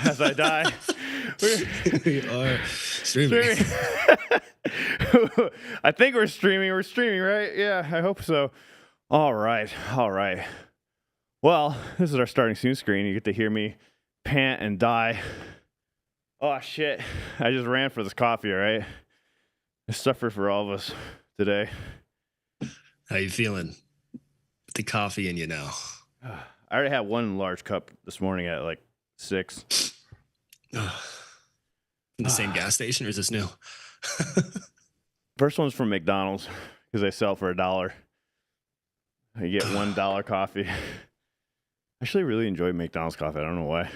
as I die. We are streaming. I think we're streaming. We're streaming, right? Yeah, I hope so. All right. Well, this is our starting soon screen. You get to hear me pant and die. Oh, shit. I just ran for this coffee, all right? I suffer for all of us today. How you feeling? The coffee in you now. I already had one large cup this morning at like 6. From the same gas station, or is this new? First one's from McDonald's because they sell for $1. You get $1 coffee. I actually really enjoy McDonald's coffee. I don't know why.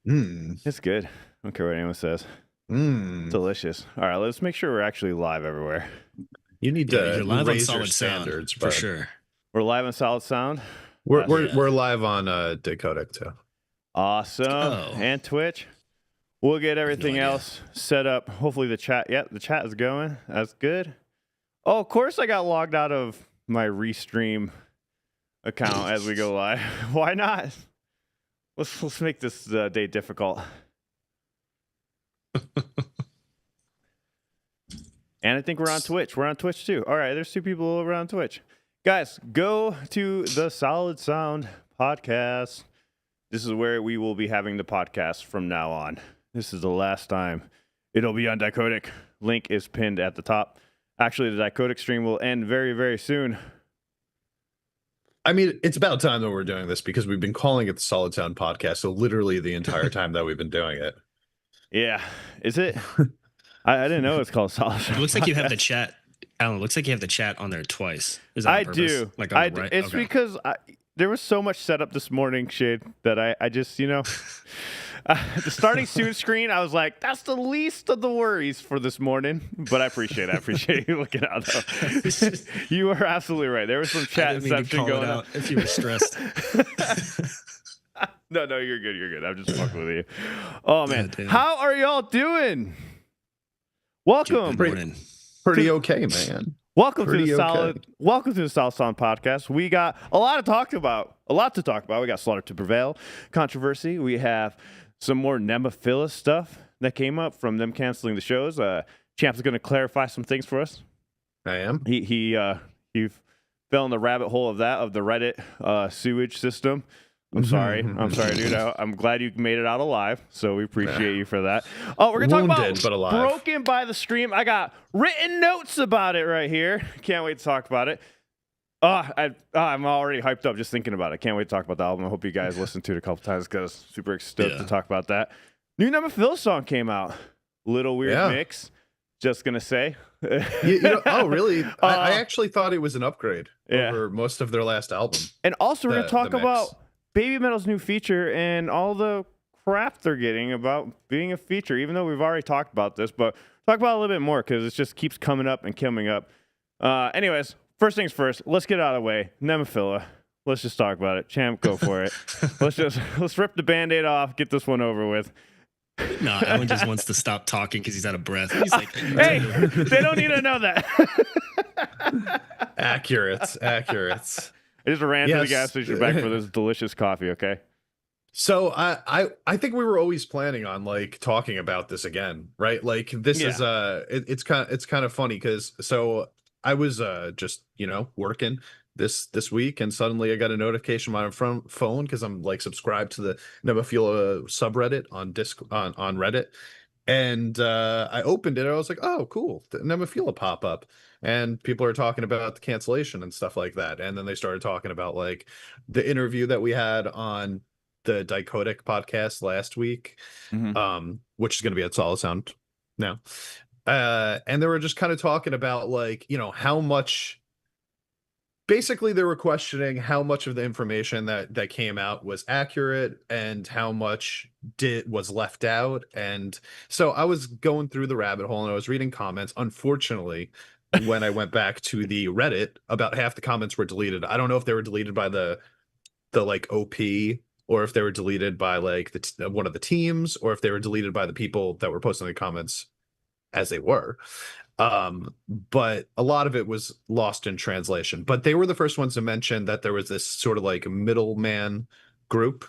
It's good. I don't care what anyone says. Delicious. All right, let's make sure we're actually live everywhere. You need to you're live on raise solid your standards sound, for sure. We're live on Solid Sound. We're live on Decodec too. Awesome. Oh. And Twitch. We'll get everything else set up. Hopefully the chat. Yeah, the chat is going. That's good. Oh, of course I got logged out of my Restream account as we go live. Why not? Let's make this day difficult. And I think we're on Twitch. We're on Twitch too. All right, there's 2 people over on Twitch. Guys, go to the Solid Sound podcast. This is where we will be having the podcast from now on. This is the last time it'll be on Decodec. Link is pinned at the top. Actually, the Decodec stream will end very, very soon. I mean, it's about time that we're doing this because we've been calling it the Solid Sound podcast. So literally the entire time that we've been doing it. Yeah. Is it? I didn't know it's called Solid Sound. It looks like you have the chat, Alan. It looks like you have the chat on there twice. Is that on purpose? Do. Like on the right? It's okay. because there was so much setup this morning, Shade, that I just, the starting soon screen, I was like, that's the least of the worries for this morning. But I appreciate you looking out, though. You are absolutely right. There was some chat inception going on. If you were stressed. No, you're good. I'm just fucking with you. Oh, man. Yeah, how are y'all doing? Welcome. Pretty okay, man. Welcome to the Solid Sound podcast. We got a lot to talk about. We got Slaughter to Prevail controversy. We have some more Nemophila stuff that came up from them canceling the shows. Champ's going to clarify some things for us. I am. He fell in the rabbit hole of the Reddit sewage system. I'm sorry, dude. I'm glad you made it out alive, so we appreciate you for that. Oh, we're gonna talk about Broken by the Stream. I got written notes about it right here. Can't wait to talk about it. I'm already hyped up just thinking about it. Can't wait to talk about the album. I hope you guys listened to it a couple times because super stoked to talk about that. New Nemophila song came out. Little weird mix. Just gonna say. Oh, really? I actually thought it was an upgrade over most of their last album. And also, we're gonna talk about Babymetal's new feature and all the crap they're getting about being a feature, even though we've already talked about this, but talk about it a little bit more because it just keeps coming up and coming up. Anyways, first things first, let's get out of the way. Nemophila. Let's just talk about it. Champ, go for it. Let's rip the Band-Aid off, get this one over with. No, Alan just wants to stop talking because he's out of breath. He's like, hey, they don't need to know that. Accurate. I just ran to the gas station back for this delicious coffee, okay? So I think we were always planning on like talking about this again, right? Like this is it's kind of funny because so I was just working this week and suddenly I got a notification on my phone because I'm like subscribed to the Nemophila subreddit on Reddit. And I opened it. I was like, oh, cool. The Nemophila pop up. And people are talking about the cancellation and stuff like that. And then they started talking about like the interview that we had on the Decodec podcast last week, which is going to be at Solid Sound now. And they were just kind of talking about like, how much. Basically, they were questioning how much of the information that came out was accurate and how much was left out. And so I was going through the rabbit hole and I was reading comments. Unfortunately, when I went back to the Reddit, about half the comments were deleted. I don't know if they were deleted by the like OP or if they were deleted by like one of the teams or if they were deleted by the people that were posting the comments as they were. But a lot of it was lost in translation. But they were the first ones to mention that there was this sort of like middleman group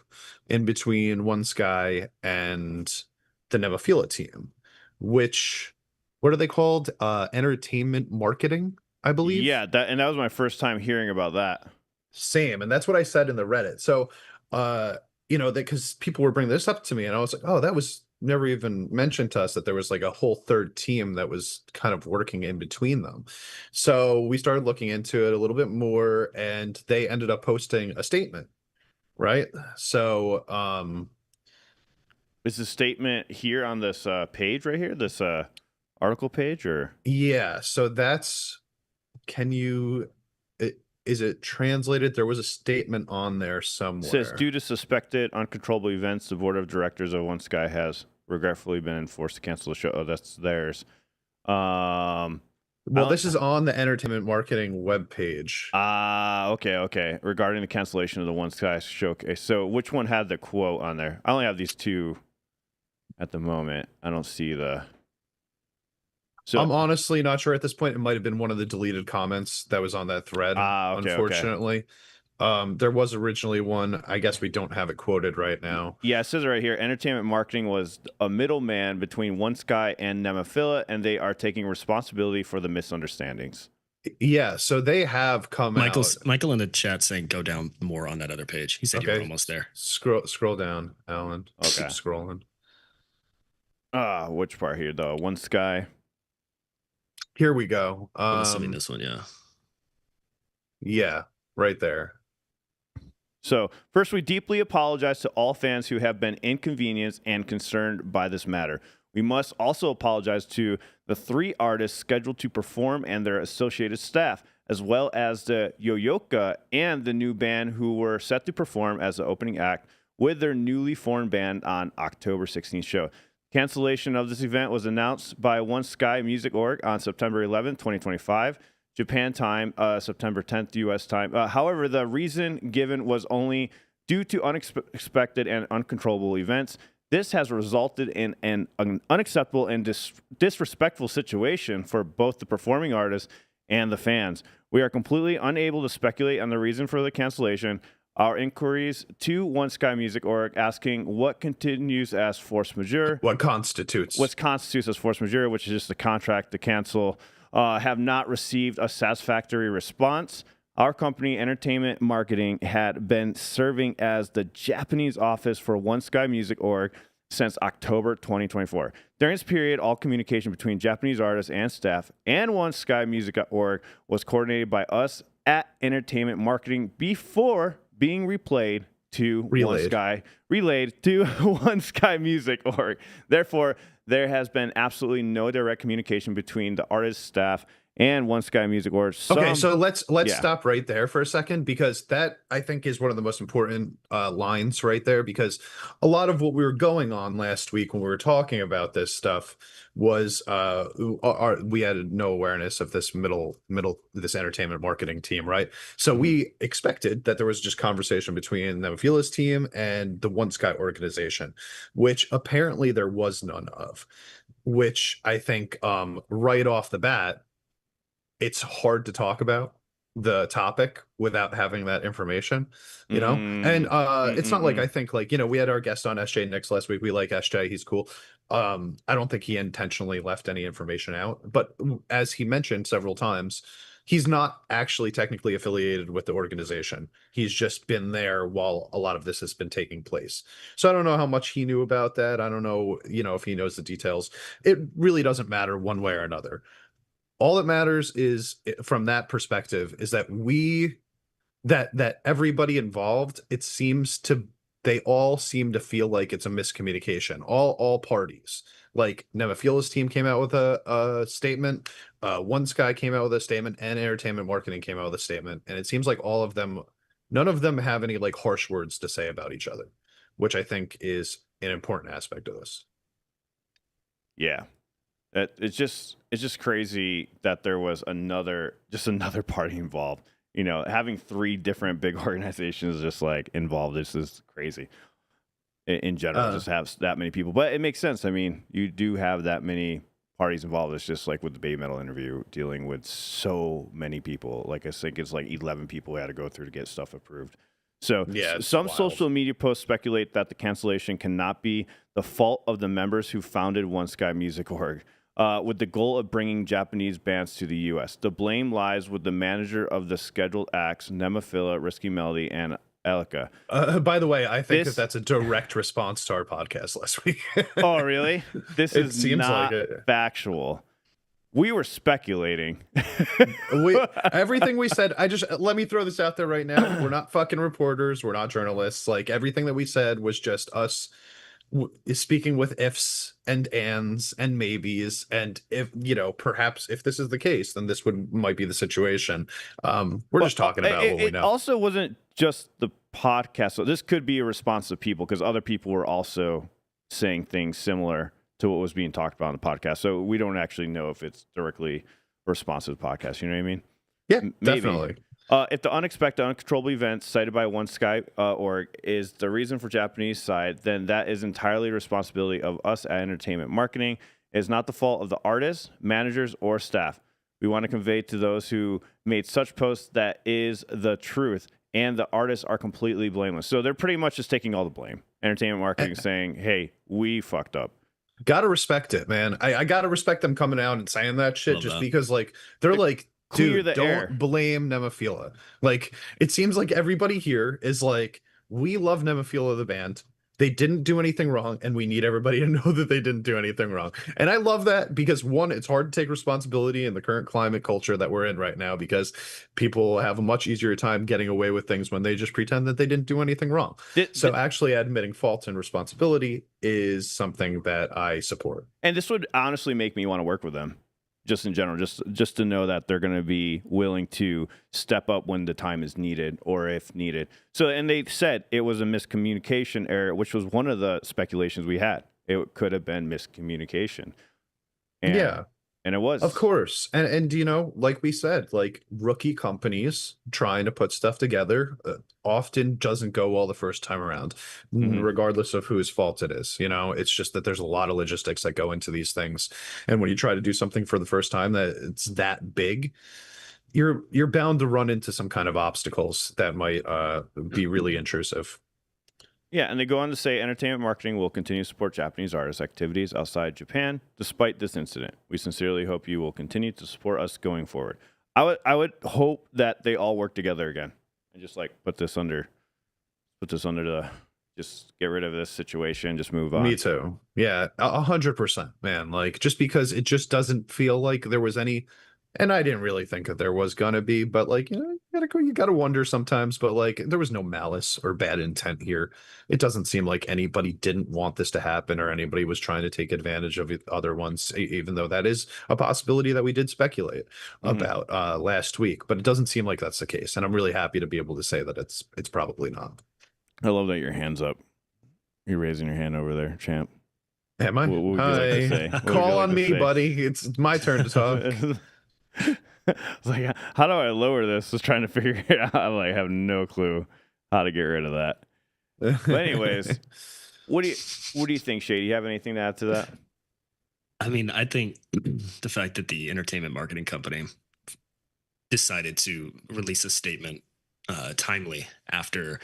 in between One Sky and the Nemophila team, which, what are they called? Entertainment marketing, I believe. Yeah, that was my first time hearing about that. Same, and that's what I said in the Reddit. So, that because people were bringing this up to me, and I was like, oh, that was never even mentioned to us that there was like a whole third team that was kind of working in between them. So we started looking into it a little bit more, and they ended up posting a statement, right? So, Is the statement here on this page right here, this article page, or yeah, so that's, can you, is it translated? There was a statement on there somewhere. It says, due to suspected uncontrollable events, the board of directors of One Sky has regretfully been forced to cancel the show. Oh, that's theirs. Well, this is on the entertainment marketing webpage. Okay. Regarding the cancellation of the One Sky showcase. So which one had the quote on there? I only have these two at the moment. I don't see the... So I'm honestly not sure at this point. It might have been one of the deleted comments that was on that thread, unfortunately. There was originally one. I guess we don't have it quoted right now. Yeah, it says it right here. Entertainment marketing was a middleman between One Sky and Nemophila, and they are taking responsibility for the misunderstandings. Yeah, so they have come out. Michael in the chat saying go down more on that other page. He said you were almost there. Scroll down, Alan. Okay. Keep scrolling. Which part here, though? One Sky. Here we go. I'm assuming this one, yeah. Yeah, right there. So, first, we deeply apologize to all fans who have been inconvenienced and concerned by this matter. We must also apologize to the 3 artists scheduled to perform and their associated staff, as well as the Yoyoka and the new band who were set to perform as the opening act with their newly formed band on October 16th show. Cancellation of this event was announced by One Sky Music Org on September 11, 2025, Japan time, September 10th, U.S. time. However, the reason given was only due to unexpected and uncontrollable events. This has resulted in an unacceptable and disrespectful situation for both the performing artists and the fans. We are completely unable to speculate on the reason for the cancellation. Our inquiries to One Sky Music Org asking what continues as force majeure. What constitutes as force majeure, which is just a contract to cancel, have not received a satisfactory response. Our company, Entertainment Marketing, had been serving as the Japanese office for One Sky Music Org since October 2024. During this period, all communication between Japanese artists and staff and One Sky Music Org was coordinated by us at Entertainment Marketing before being relayed to One Sky Music Org. Therefore, there has been absolutely no direct communication between the artist, staff, and One Sky Music Org. Okay, so let's stop right there for a second, because that, I think, is one of the most important lines right there, because a lot of what we were going on last week when we were talking about this stuff was we had no awareness of this this entertainment marketing team, right? So we expected that there was just conversation between Nemophila's team and the One Sky organization, which apparently there was none of, which I think right off the bat, it's hard to talk about the topic without having that information, and it's not like, I think, like, we had our guest on SJ Nix last week. We like SJ, he's cool. I don't think he intentionally left any information out, but as he mentioned several times, he's not actually technically affiliated with the organization. He's just been there while a lot of this has been taking place. So I don't know how much he knew about that. I don't know, if he knows the details. It really doesn't matter one way or another. All that matters is, from that perspective, is that that everybody involved, they all seem to feel like it's a miscommunication. All parties. Like Nemophila's team came out with a statement, One Sky came out with a statement, and Entertainment Marketing came out with a statement. And it seems like all of them, none of them have any like harsh words to say about each other, which I think is an important aspect of this. Yeah. It's just crazy that there was another party involved. Having 3 different big organizations just like involved. This is crazy. In general, just have that many people, but it makes sense. I mean, you do have that many parties involved. It's just like with the Babymetal interview, dealing with so many people. Like I think it's like 11 people we had to go through to get stuff approved. So Yeah, it's some wild. social media posts speculate that the cancellation cannot be the fault of the members who founded One Sky Music Org, with the goal of bringing Japanese bands to the U.S. The blame lies with the manager of the scheduled acts, Nemophila, Risky Melody, and Elika. By the way, I think that's a direct response to our podcast last week. Oh, really? This It is seems not like it. factual. We were speculating. Everything we said, let me throw this out there right now. We're not fucking reporters. We're not journalists. Like, everything that we said was just us speaking with ifs and ands and maybes, and if perhaps if this is the case, then this might be the situation. We're just talking about what we know. It also wasn't just the podcast, so this could be a response to people, because other people were also saying things similar to what was being talked about on the podcast. So we don't actually know if it's directly responsive to the podcast. You know what I mean? Yeah, Maybe. definitely. If the unexpected, uncontrollable events cited by One Sky org is the reason for Japanese side, then that is entirely the responsibility of us at Entertainment Marketing. It is not the fault of the artists, managers, or staff. We want to convey to those who made such posts that is the truth, and the artists are completely blameless. So they're pretty much just taking all the blame. Entertainment Marketing saying, hey, we fucked up. Gotta respect it, man. I gotta respect them coming out and saying that shit. Love that. Because like they're like, dude, don't blame Nemophila. Like, it seems like everybody here is like, we love Nemophila, the band. They didn't do anything wrong, and we need everybody to know that they didn't do anything wrong. And I love that, because one, it's hard to take responsibility in the current climate culture that we're in right now, because people have a much easier time getting away with things when they just pretend that they didn't do anything wrong. So actually admitting fault and responsibility is something that I support. And this would honestly make me want to work with them. Just in general, just to know that they're going to be willing to step up when the time is needed, or if needed. So, and they said it was a miscommunication error, which was one of the speculations we had. It could have been miscommunication. And, yeah. And it was. Of course. And like we said, like, rookie companies trying to put stuff together often doesn't go well the first time around, regardless of whose fault it is. It's just that there's a lot of logistics that go into these things. And when you try to do something for the first time that it's that big, you're bound to run into some kind of obstacles that might be really intrusive. Yeah, and they go on to say Entertainment Marketing will continue to support Japanese artists' activities outside Japan despite this incident. We sincerely hope you will continue to support us going forward. I would hope that they all work together again and just like put this under the, just get rid of this situation, just move on. Me too. Yeah, 100%, man. Like, just because it just doesn't feel like there was any. And I didn't really think that there was gonna be, but like, you gotta wonder sometimes. But like, there was no malice or bad intent here. It doesn't seem like anybody didn't want this to happen, or anybody was trying to take advantage of other ones, even though that is a possibility that we did speculate about last week. But it doesn't seem like that's the case, and I'm really happy to be able to say that it's probably not. I love that your hand's up. You're raising your hand over there, champ. Am I? What would you like to say? Call on me, buddy. It's my turn to talk. I was like, how do I lower this? Just trying to figure it out. I have no clue how to get rid of that. But anyways, what do you think, Shay? Do you have anything to add to that? I mean, I think the fact that the entertainment marketing company decided to release a statement timely after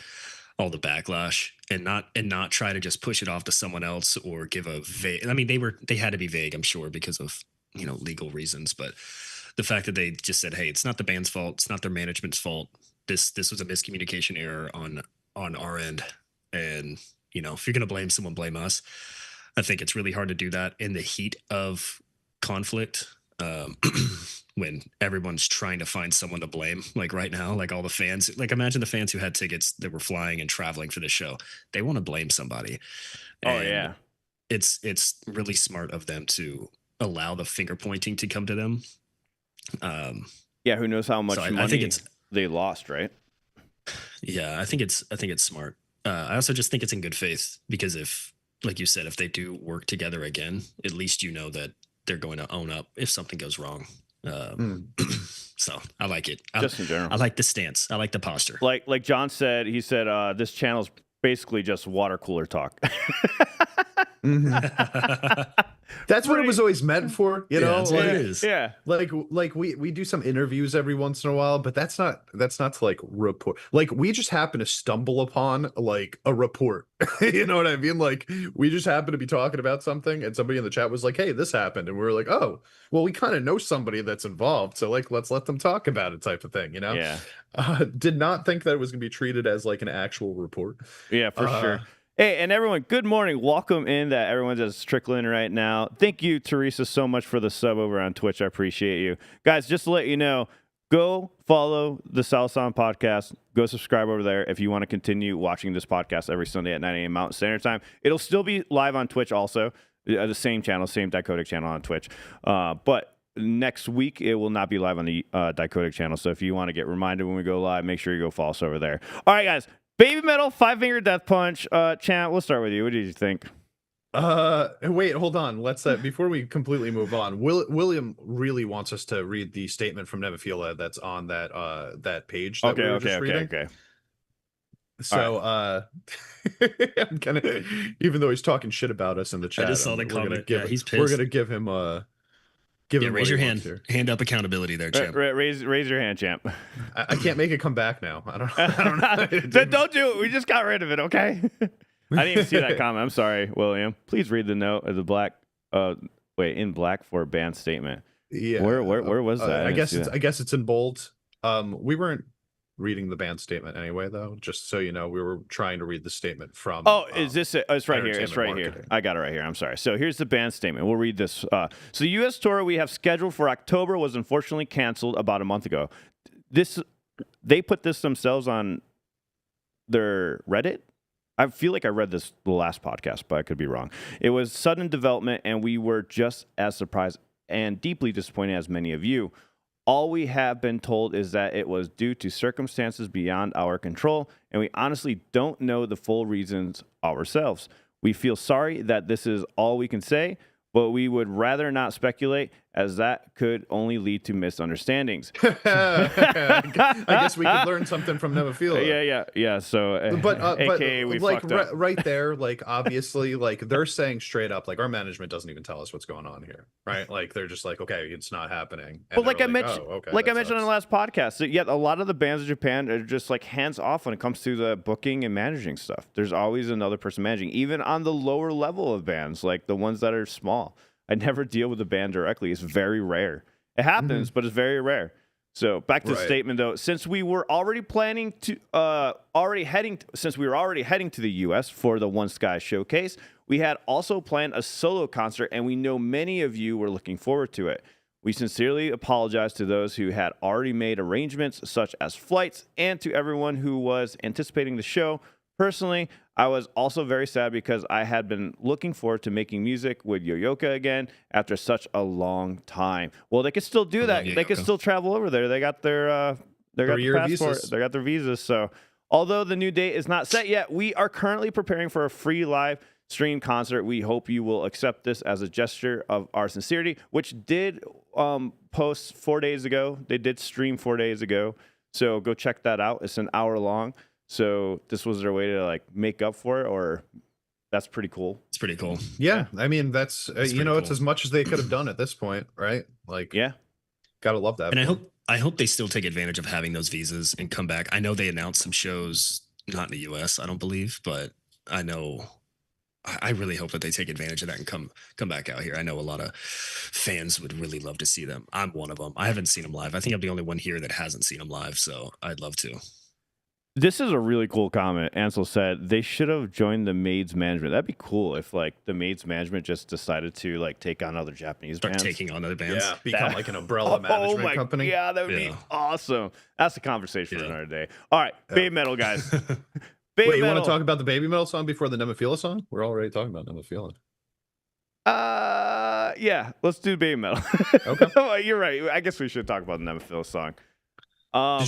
all the backlash, and not try to just push it off to someone else or give a vague. I mean, they had to be vague, I'm sure, because of legal reasons, but the fact that they just said, hey, it's not the band's fault, it's not their management's fault, this was a miscommunication error on our end, and if you're going to blame someone, blame us. I think it's really hard to do that in the heat of conflict, when everyone's trying to find someone to blame. Like right now, like all the fans, like imagine the fans who had tickets that were flying and traveling for this show, they want to blame somebody. Oh yeah, it's really smart of them to allow the finger pointing to come to them. Yeah, who knows how much money I think they lost, right? Yeah, I think it's smart. I also just think it's in good faith, because if, like you said, if they do work together again, at least that they're going to own up if something goes wrong. So I like it. Just in general, I like the stance. I like the posture. Like John said, he said this channel's basically just water cooler talk. That's what it was always meant for, you know. That's what it is. Yeah. Like we do some interviews every once in a while, but that's not to like report. Like we just happen to stumble upon like a report. You know what I mean? Like we just happen to be talking about something and somebody in the chat was like, "Hey, this happened." And we were like, "Oh, well, we kind of know somebody that's involved, so like let's let them talk about it," type of thing, you know? Yeah. Did not think that it was going to be treated as like an actual report. Yeah, for sure. Hey, and everyone, good morning. Welcome in that everyone's just trickling right now. Thank you, Teresa, so much for the sub over on Twitch. I appreciate you. Guys, just to let you know, go follow the South Sound podcast. Go subscribe over there if you want to continue watching this podcast every Sunday at 9 a.m. Mountain Standard Time. It'll still be live on Twitch also, the same channel, same Dichotic channel on Twitch. But next week, it will not be live on the Dichotic channel. So if you want to get reminded when we go live, make sure you go follow us over there. All right, guys. Babymetal, 5-Finger Death Punch. Champ, we'll start with you. What did you think? Wait, hold on. Let's before we completely move on, William really wants us to read the statement from Nemophila that's on that page that we were just reading. Okay. So I'm gonna, even though he's talking shit about us in the chat, I just saw the comment. He's pissed. We're gonna give him raise your hand. Hand up accountability there, champ. Raise your hand, champ. I can't make it come back now. I don't know. Don't do it. We just got rid of it, okay? I didn't even see that comment. I'm sorry, William. Please read the note of the black in black for a band statement. Yeah. Where was that? I guess it's in bold. We weren't reading the band statement anyway, though. Just so you know, we were trying to read the statement from. Is this it? Oh, it's right here. It's right here. I got it right here. I'm sorry. So here's the band statement. We'll read this. So the U.S. tour we have scheduled for October was unfortunately canceled about a month ago. They put this themselves on their Reddit. I feel like I read this the last podcast, but I could be wrong. It was sudden development, and we were just as surprised and deeply disappointed as many of you. All we have been told is that it was due to circumstances beyond our control, and we honestly don't know the full reasons ourselves. We feel sorry that this is all we can say, but we would rather not speculate, as that could only lead to misunderstandings. I guess we could learn something from Nemophila. Yeah. So, AKA we like fucked up. right there, like obviously, like they're saying straight up, like our management doesn't even tell us what's going on here, right? Like they're just like, okay, it's not happening. And but like I mentioned, oh, okay, like I mentioned sucks. on the last podcast, so yet a lot of the bands in Japan are just like hands off when it comes to the booking and managing stuff. There's always another person managing, even on the lower level of bands, like the ones that are small. I never deal with the band directly. It's very rare. It happens, but it's very rare. So back to the statement though. Since we were already heading to the U.S. for the One Sky showcase, we had also planned a solo concert, and we know many of you were looking forward to it. We sincerely apologize to those who had already made arrangements, such as flights, and to everyone who was anticipating the show. Personally, I was also very sad because I had been looking forward to making music with Yoyoka again after such a long time. Well, they could still do that. They could still travel over there. They got their passport. Visas. They got their visas. So, although the new date is not set yet, we are currently preparing for a free live stream concert. We hope you will accept this as a gesture of our sincerity, which did post 4 days ago. They did stream 4 days ago. So go check that out. It's an hour long. So this was their way to like make up for it, or that's pretty cool. It's pretty cool. Yeah, I mean that's cool. It's as much as they could have done at this point, right? Like, yeah, gotta love that. And I hope they still take advantage of having those visas and come back. I know they announced some shows, not in the U.S., I don't believe, but I know. I really hope that they take advantage of that and come back out here. I know a lot of fans would really love to see them. I'm one of them. I haven't seen them live. I think I'm the only one here that hasn't seen them live, so I'd love to. This is a really cool comment. Ansel said they should have joined the Maids management. That'd be cool if like the Maids management just decided to like take on other Japanese bands. Taking on other bands. Yeah, become like an umbrella management company. Yeah, that would be awesome. That's a conversation for another day. All right, Babymetal guys. Wait, you want to talk about the Babymetal song before the Nemophila song? We're already talking about Nemophila. Yeah, let's do Babymetal. Okay. Well, you're right. I guess we should talk about the Nemophila song. Did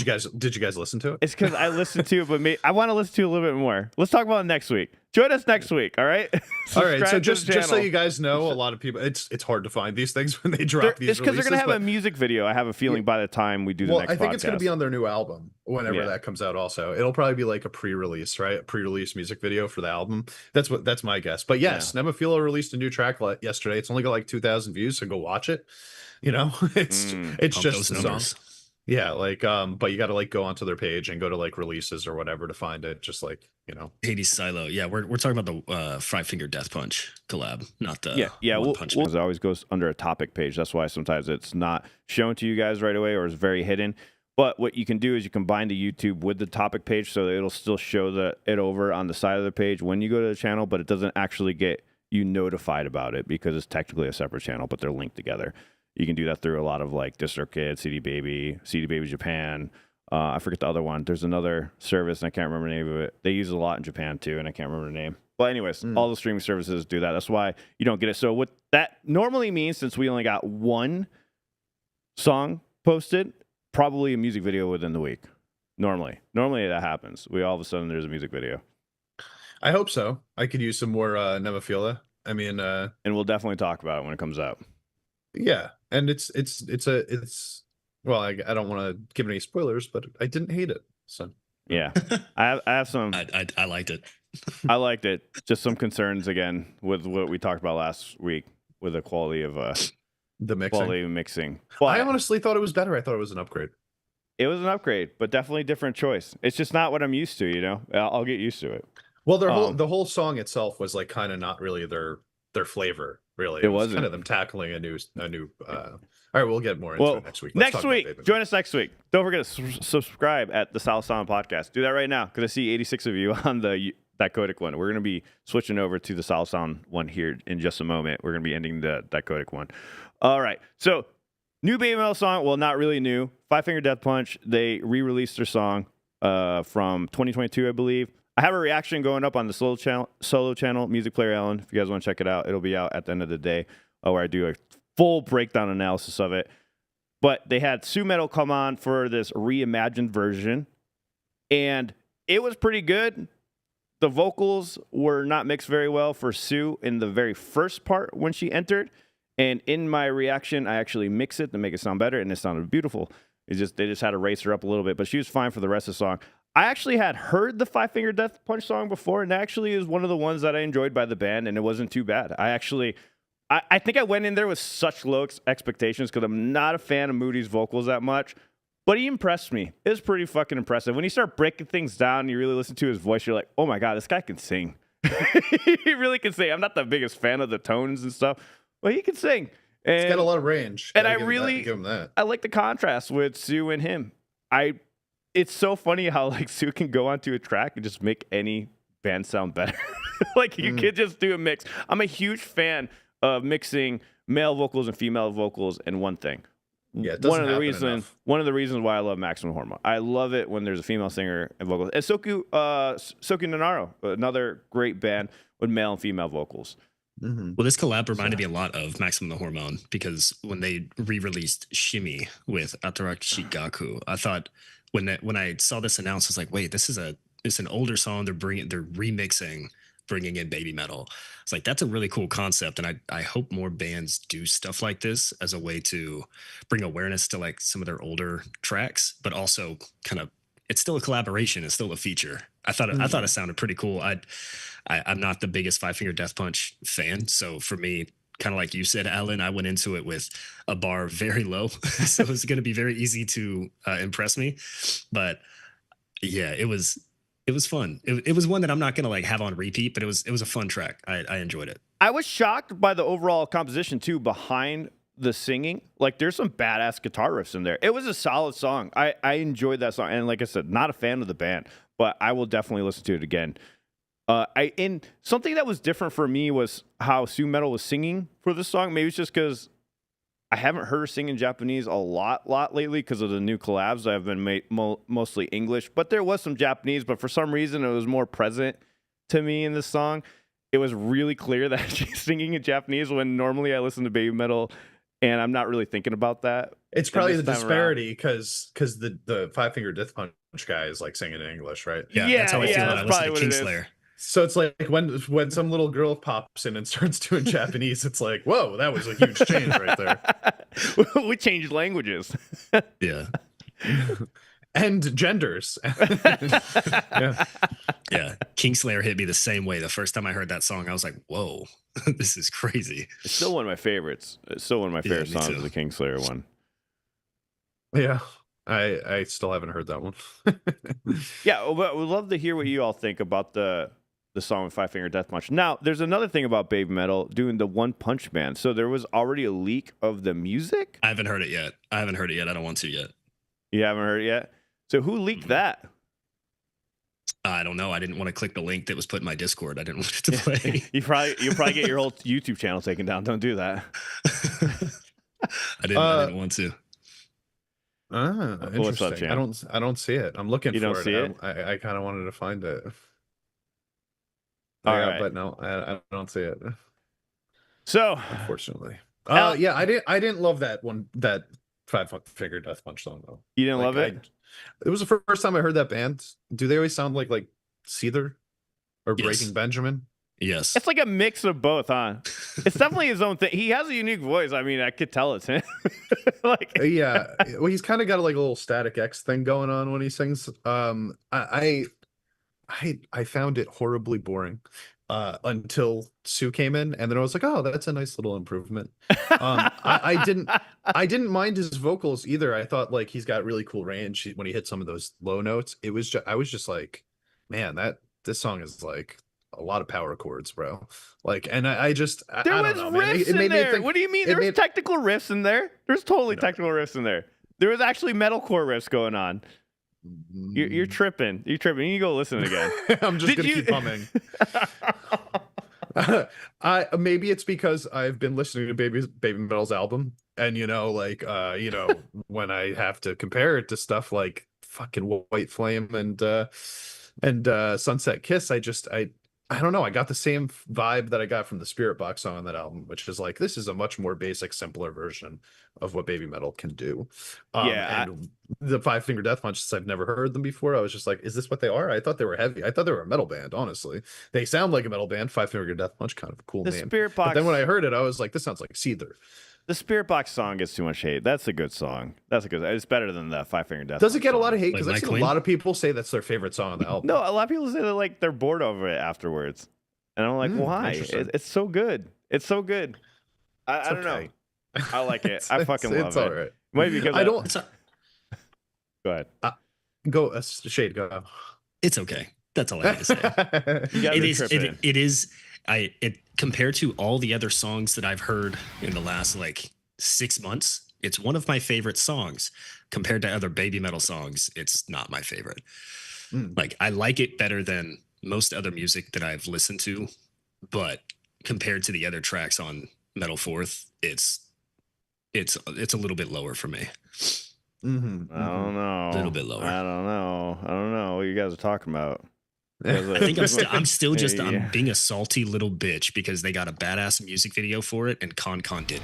you guys listen to it? It's because I listened to it, but I want to listen to it a little bit more. Let's talk about it next week. Join us next week, all right? All right. So just so you guys know, a lot of people, it's hard to find these things when they drop these. It's because they're gonna have a music video. I have a feeling by the time we do the next. I think podcast. It's gonna be on their new album whenever that comes out. Also, it'll probably be like a pre-release, right? A pre-release music video for the album. That's my guess. But yes, Nemophila released a new track yesterday. It's only got like 2,000 views, so go watch it. You know, it's just a song. Yeah, like but you got to like go onto their page and go to like releases or whatever to find it. Just like, you know, Hades Silo. Yeah, we're talking about the Five Finger Death Punch collab, not the One Punch. It always goes under a topic page. That's why sometimes it's not shown to you guys right away or it's very hidden. But what you can do is you combine the YouTube with the topic page, so it'll still show it over on the side of the page when you go to the channel, but it doesn't actually get you notified about it because it's technically a separate channel, but they're linked together. You can do that through a lot of like DistroKid, CD Baby Japan. I forget the other one. There's another service, and I can't remember the name of it. They use it a lot in Japan too, and I can't remember the name. But anyways, all the streaming services do that. That's why you don't get it. So what that normally means, since we only got one song posted, probably a music video within the week. Normally that happens. All of a sudden there's a music video. I hope so. I could use some more Nemophila. I mean, and we'll definitely talk about it when it comes out. Yeah, and it's well, I don't want to give any spoilers, but I didn't hate it. So yeah, I have some. I liked it. I liked it. Just some concerns again with what we talked about last week with the quality of the mixing. Quality of mixing. But I honestly thought it was better. I thought it was an upgrade. It was an upgrade, but definitely different choice. It's just not what I'm used to. You know, I'll get used to it. Well, the whole song itself was like kind of not really their flavor. Really, it was kind of them tackling a new. All right, we'll get more into it next week. Next week, join us next week. Don't forget to subscribe at the South Sound Podcast. Do that right now because I see 86 of you on the Dichotic one. We're going to be switching over to the South Sound one here in just a moment. We're going to be ending the Dichotic one. All right, so new Babymetal song. Well, not really new. Five Finger Death Punch. They re-released their song from 2022, I believe. I have a reaction going up on the solo channel, Music Player Ellen. If you guys want to check it out, it'll be out at the end of the day where I do a full breakdown analysis of it. But they had Sue Metal come on for this reimagined version, and it was pretty good. The vocals were not mixed very well for Sue in the very first part when she entered. And in my reaction, I actually mix it to make it sound better, and it sounded beautiful. They just had to raise her up a little bit, but she was fine for the rest of the song. I actually had heard the Five Finger Death Punch song before, and actually is one of the ones that I enjoyed by the band, and it wasn't too bad. I think I went in there with such low expectations because I'm not a fan of Moody's vocals that much, but he impressed me. It was pretty fucking impressive. When you start breaking things down and you really listen to his voice, you're like, oh my God, this guy can sing. He really can sing. I'm not the biggest fan of the tones and stuff, but he can sing. And he's got a lot of range. And I like the contrast with Sue and him. It's so funny how like Sue can go onto a track and just make any band sound better. Like you could just do a mix. I'm a huge fan of mixing male vocals and female vocals in one thing. Yeah, it doesn't one of the reasons why I love Maximum Hormone. I love it when there's a female singer and vocals. And Soku Nanaro, another great band with male and female vocals. Mm-hmm. Well, this collab reminded me a lot of Maximum the Hormone because when they re-released Shimmy with Atarashi Gaku, I thought when I saw this announced, I was like, wait, it's an older song. They're remixing, bringing in Babymetal. It's like that's a really cool concept, and I hope more bands do stuff like this as a way to bring awareness to like some of their older tracks, but also kind of it's still a collaboration, it's still a feature. I thought it sounded pretty cool. I'm not the biggest Five Finger Death Punch fan, so for me, kind of like you said, Alan, I went into it with a bar very low, so it was going to be very easy to impress me. But yeah, it was fun. It was one that I'm not going to like have on repeat, but it was a fun track. I enjoyed it. I was shocked by the overall composition too behind the singing. Like there's some badass guitar riffs in there. It was a solid song. I enjoyed that song, and like I said, not a fan of the band, but I will definitely listen to it again. And something that was different for me was how Sue Metal was singing for this song. Maybe it's just because I haven't heard her sing in Japanese a lot lately because of the new collabs that have been made mostly English. But there was some Japanese, but for some reason it was more present to me in this song. It was really clear that she's singing in Japanese when normally I listen to Babymetal and I'm not really thinking about that. It's probably the this time disparity because the Five Finger Death Punch guy is like singing in English, right? Yeah, that's how I feel when I listen to probably Kingslayer. So it's like when some little girl pops in and starts doing Japanese, it's like, whoa, that was a huge change right there. We changed languages. Yeah. And genders. Yeah. Yeah. Kingslayer hit me the same way. The first time I heard that song, I was like, whoa, this is crazy. It's still one of my favorites. It's still one of my favorite me songs, too. the Kingslayer one. Yeah. I still haven't heard that one. Yeah, but we'd love to hear what you all think about the song with Five Finger Death Punch. Now, there's another thing about Babymetal doing the One Punch Man. So there was already a leak of the music? I haven't heard it yet. I don't want to yet. You haven't heard it yet? So who leaked that? I don't know. I didn't want to click the link that was put in my Discord. I didn't want it to play. You'll probably get your whole YouTube channel taken down. Don't do that. I didn't want to. Interesting. What's up, Chan? I don't see it. I'm looking You for don't it. see it? I kind of wanted to find it. All Yeah, right. but no, I don't see it. So Unfortunately. Al- Yeah, I didn't love that one, that Five Finger Death Punch song though. you didn't love Like, it? It was the first time I heard that band. Do they always sound like Seether or Yes. Breaking Benjamin? Yes. It's like a mix of both, huh? It's definitely his own thing. He has a unique voice. I mean, I could tell it's him. Yeah, well, he's kind of got like a little Static X thing going on when he sings. I found it horribly boring until Sue came in, and then I was like, oh, that's a nice little improvement. I didn't mind his vocals either. I thought like he's got really cool range when he hit some of those low notes. I was just like, man, this song is like a lot of power chords, bro. Like, and I there don't was know, man. riffs It made in me there. think. What do you mean? There was technical riffs in there. There's totally technical riffs in there. There was actually metalcore riffs going on. You're tripping. You're tripping. You need to go listen again. I'm just Did gonna you- keep humming. Maybe it's because I've been listening to Babymetal's album, and when I have to compare it to stuff like fucking White Flame and Sunset Kiss, I don't know. I got the same vibe that I got from the Spirit Box song on that album, which is like, this is a much more basic, simpler version of what Babymetal can do. And the Five Finger Death Punch, since I've never heard them before, I was just like, is this what they are? I thought they were heavy. I thought they were a metal band, honestly. They sound like a metal band. Five Finger Death Punch, kind of a cool The name. Spirit Box. But then when I heard it, I was like, this sounds like Seether. The Spirit Box song gets too much hate. That's a good song. It's better than the Five Finger Death. Does it Punch get a song. lot of hate? Like Because I've My seen Queen? a lot of people say that's their favorite song on the album. No, a lot of people say that like they're bored over it afterwards, and I'm like, why? Interesting. It's so good. It's so good. I don't know. okay. I like it. I fucking love it's it. all right. Maybe because I don't. It's, Go aheade. Go, Shade, go. it's okay. That's all I have to say. You guys It are is. tripping. It is. It compared to all the other songs that I've heard in the last like 6 months, it's one of my favorite songs. Compared to other Babymetal songs, it's not my favorite. Like, I like it better than most other music that I've listened to, but compared to the other tracks on Metal Fourth, it's a little bit lower for me. I don't know. A little bit lower. I don't know what you guys are talking about. I think I'm still just Yeah. I'm being a salty little bitch because they got a badass music video for it and Con didn't.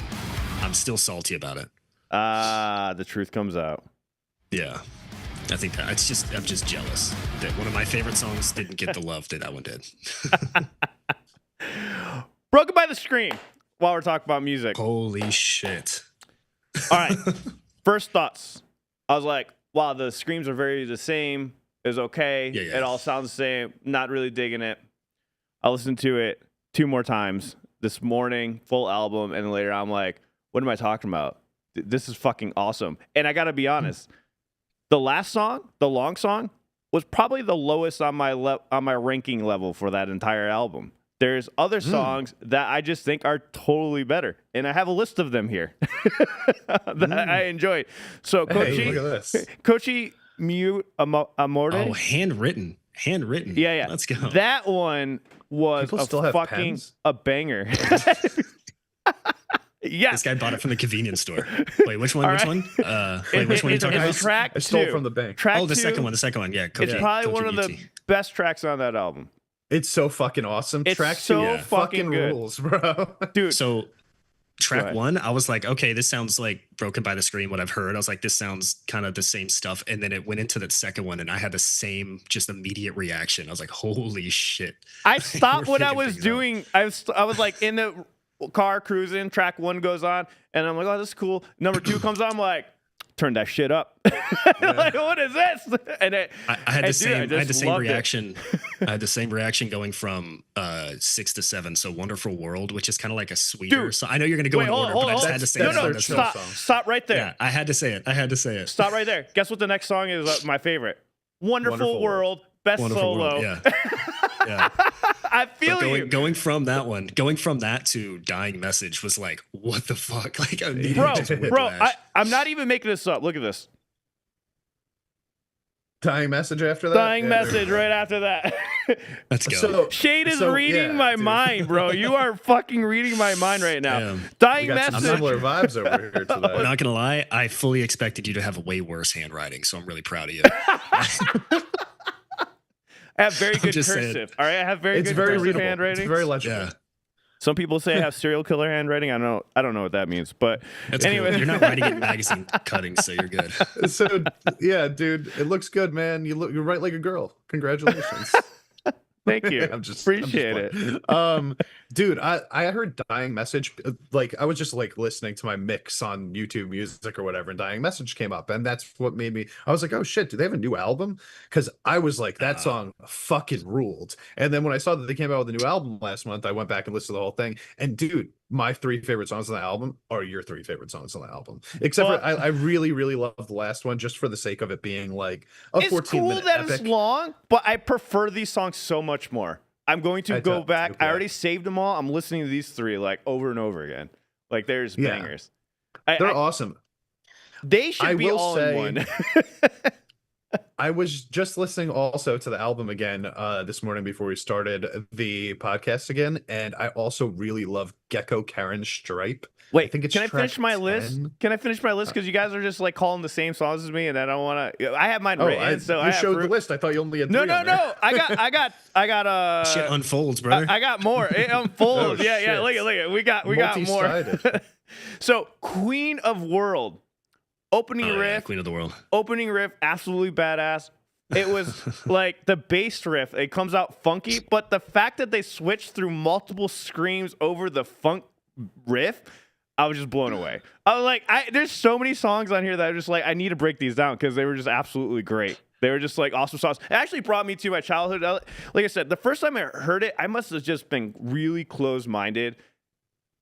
I'm still salty about it. The truth comes out. Yeah. I think that I'm just jealous that one of my favorite songs didn't get the love that one did. Broken by the Scream. While we're talking about music. Holy shit. All right. First thoughts. I was like, wow, the screams are very the same. It's okay. Yeah. It all sounds the same. Not really digging it. I listened to it 2 more times this morning, full album, and later I'm like, what am I talking about? This is fucking awesome. And I got to be honest, the last song, the long song, was probably the lowest on my ranking level for that entire album. There's other songs that I just think are totally better, and I have a list of them here that I enjoyed. So, Hey, look at this. Kochi Mute Amore. Oh, handwritten. Yeah. Let's go. That one was People still have fucking pens? a banger. Yeah. This guy bought it from the convenience store. Wait, which one? All Which right. one? Wait, which one are you talking It's about? track I stole 2. from the bank. Track Oh, the 2, second one. Yeah, It's Koji- probably Koji one of the Muti. best tracks on that album. It's so fucking awesome. It's Track so 2 fucking good. rules, bro. Dude, So track one, I was like, okay, this sounds like Broken by the Scream, what I've heard. I was like, this sounds kind of the same stuff. And then it went into that second one and I had the same just immediate reaction. I was like, holy shit. I stopped what I was doing. I was like in the car cruising, track one goes on, and I'm like, oh, this is cool. Number two comes on, I'm like, turn that shit up. Like, what is this? And I had the same reaction. I had the same reaction going from 6 to 7. So Wonderful World, which is kind of like a sweeter. So I know you're going to go in order, but I just had to say it. Stop right there. Yeah, I had to say it. Stop right there. Guess what the next song is? My favorite. Wonderful World. Best Wonderful solo. World, yeah. I feel you. Going from that to Dying Message was like, what the fuck? Like, I'm not even making this up. Look at this. Dying Message after that? Dying Message right after that. Let's go. So, Shade is reading my mind, bro. You are fucking reading my mind right now. Damn. Dying we got Message. some similar vibes over here to that. I'm not gonna lie, I fully expected you to have a way worse handwriting, so I'm really proud of you. I have very good cursive. All right, I have very good cursive handwriting. It's very legible. Yeah. Some people say I have serial killer handwriting. I don't know what that means, but anyway, cool. You're not writing in magazine cuttings, so you're good. So yeah, dude, it looks good, man. You write like a girl. Congratulations. Thank you. Appreciate it. Dude, I heard Dying Message, like I was just like listening to my mix on YouTube Music or whatever, and Dying Message came up, and that's what made me. I was like, oh shit, do they have a new album? Because I was like, that song fucking ruled. And then when I saw that they came out with a new album last month, I went back and listened to the whole thing. And dude, my 3 favorite songs on the album are your 3 favorite songs on the album. Except for I really, really love the last one just for the sake of it being like a 14-minute It's cool that epic. it's long, but I prefer these songs so much more. I'm going to go back. I already saved them all. I'm listening to these 3 like over and over again. Like there's bangers. They're awesome. They should be all in one. I was just listening also to the album again this morning before we started the podcast again, and I also really love Gecko Karen Stripe. Wait, can I finish my list? Can I finish my list? Because you guys are just like calling the same songs as me, and I don't want to. I have mine written. You showed the list. I thought you only had 3 No. I got. Shit unfolds, brother. I got more. It unfolds. Yeah. Look at. We got more. So, Queen of World, opening riff. Queen of the World. Opening riff, absolutely badass. It was like the bass riff. It comes out funky, but the fact that they switched through multiple screams over the funk riff, I was just blown away. I was like, there's so many songs on here that I'm just like, I need to break these down because they were just absolutely great. They were just like awesome songs. It actually brought me to my childhood. Like I said, the first time I heard it, I must have just been really closed-minded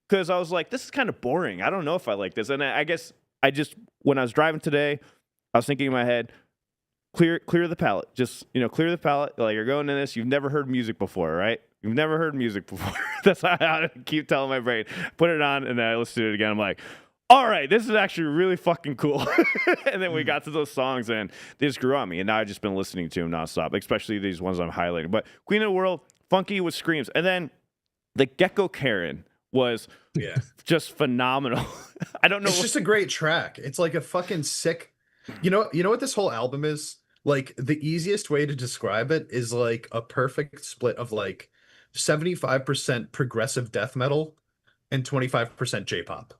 because I was like, this is kind of boring. I don't know if I like this. And I guess when I was driving today, I was thinking in my head, clear the palette. Just, clear the palette. Like you're going in this, you've never heard music before, right? You've never heard music before. That's how I keep telling my brain. Put it on, and then I listen to it again. I'm like, all right, this is actually really fucking cool. And then we got to those songs, and they just grew on me. And now I've just been listening to them nonstop, especially these ones I'm highlighting. But Queen of the World, funky with screams. And then the Gecko Karen was just phenomenal. I don't know. It's just a great track. It's like a fucking sick. You know what this whole album is? Like the easiest way to describe it is like a perfect split of like 75% progressive death metal and 25% J-pop.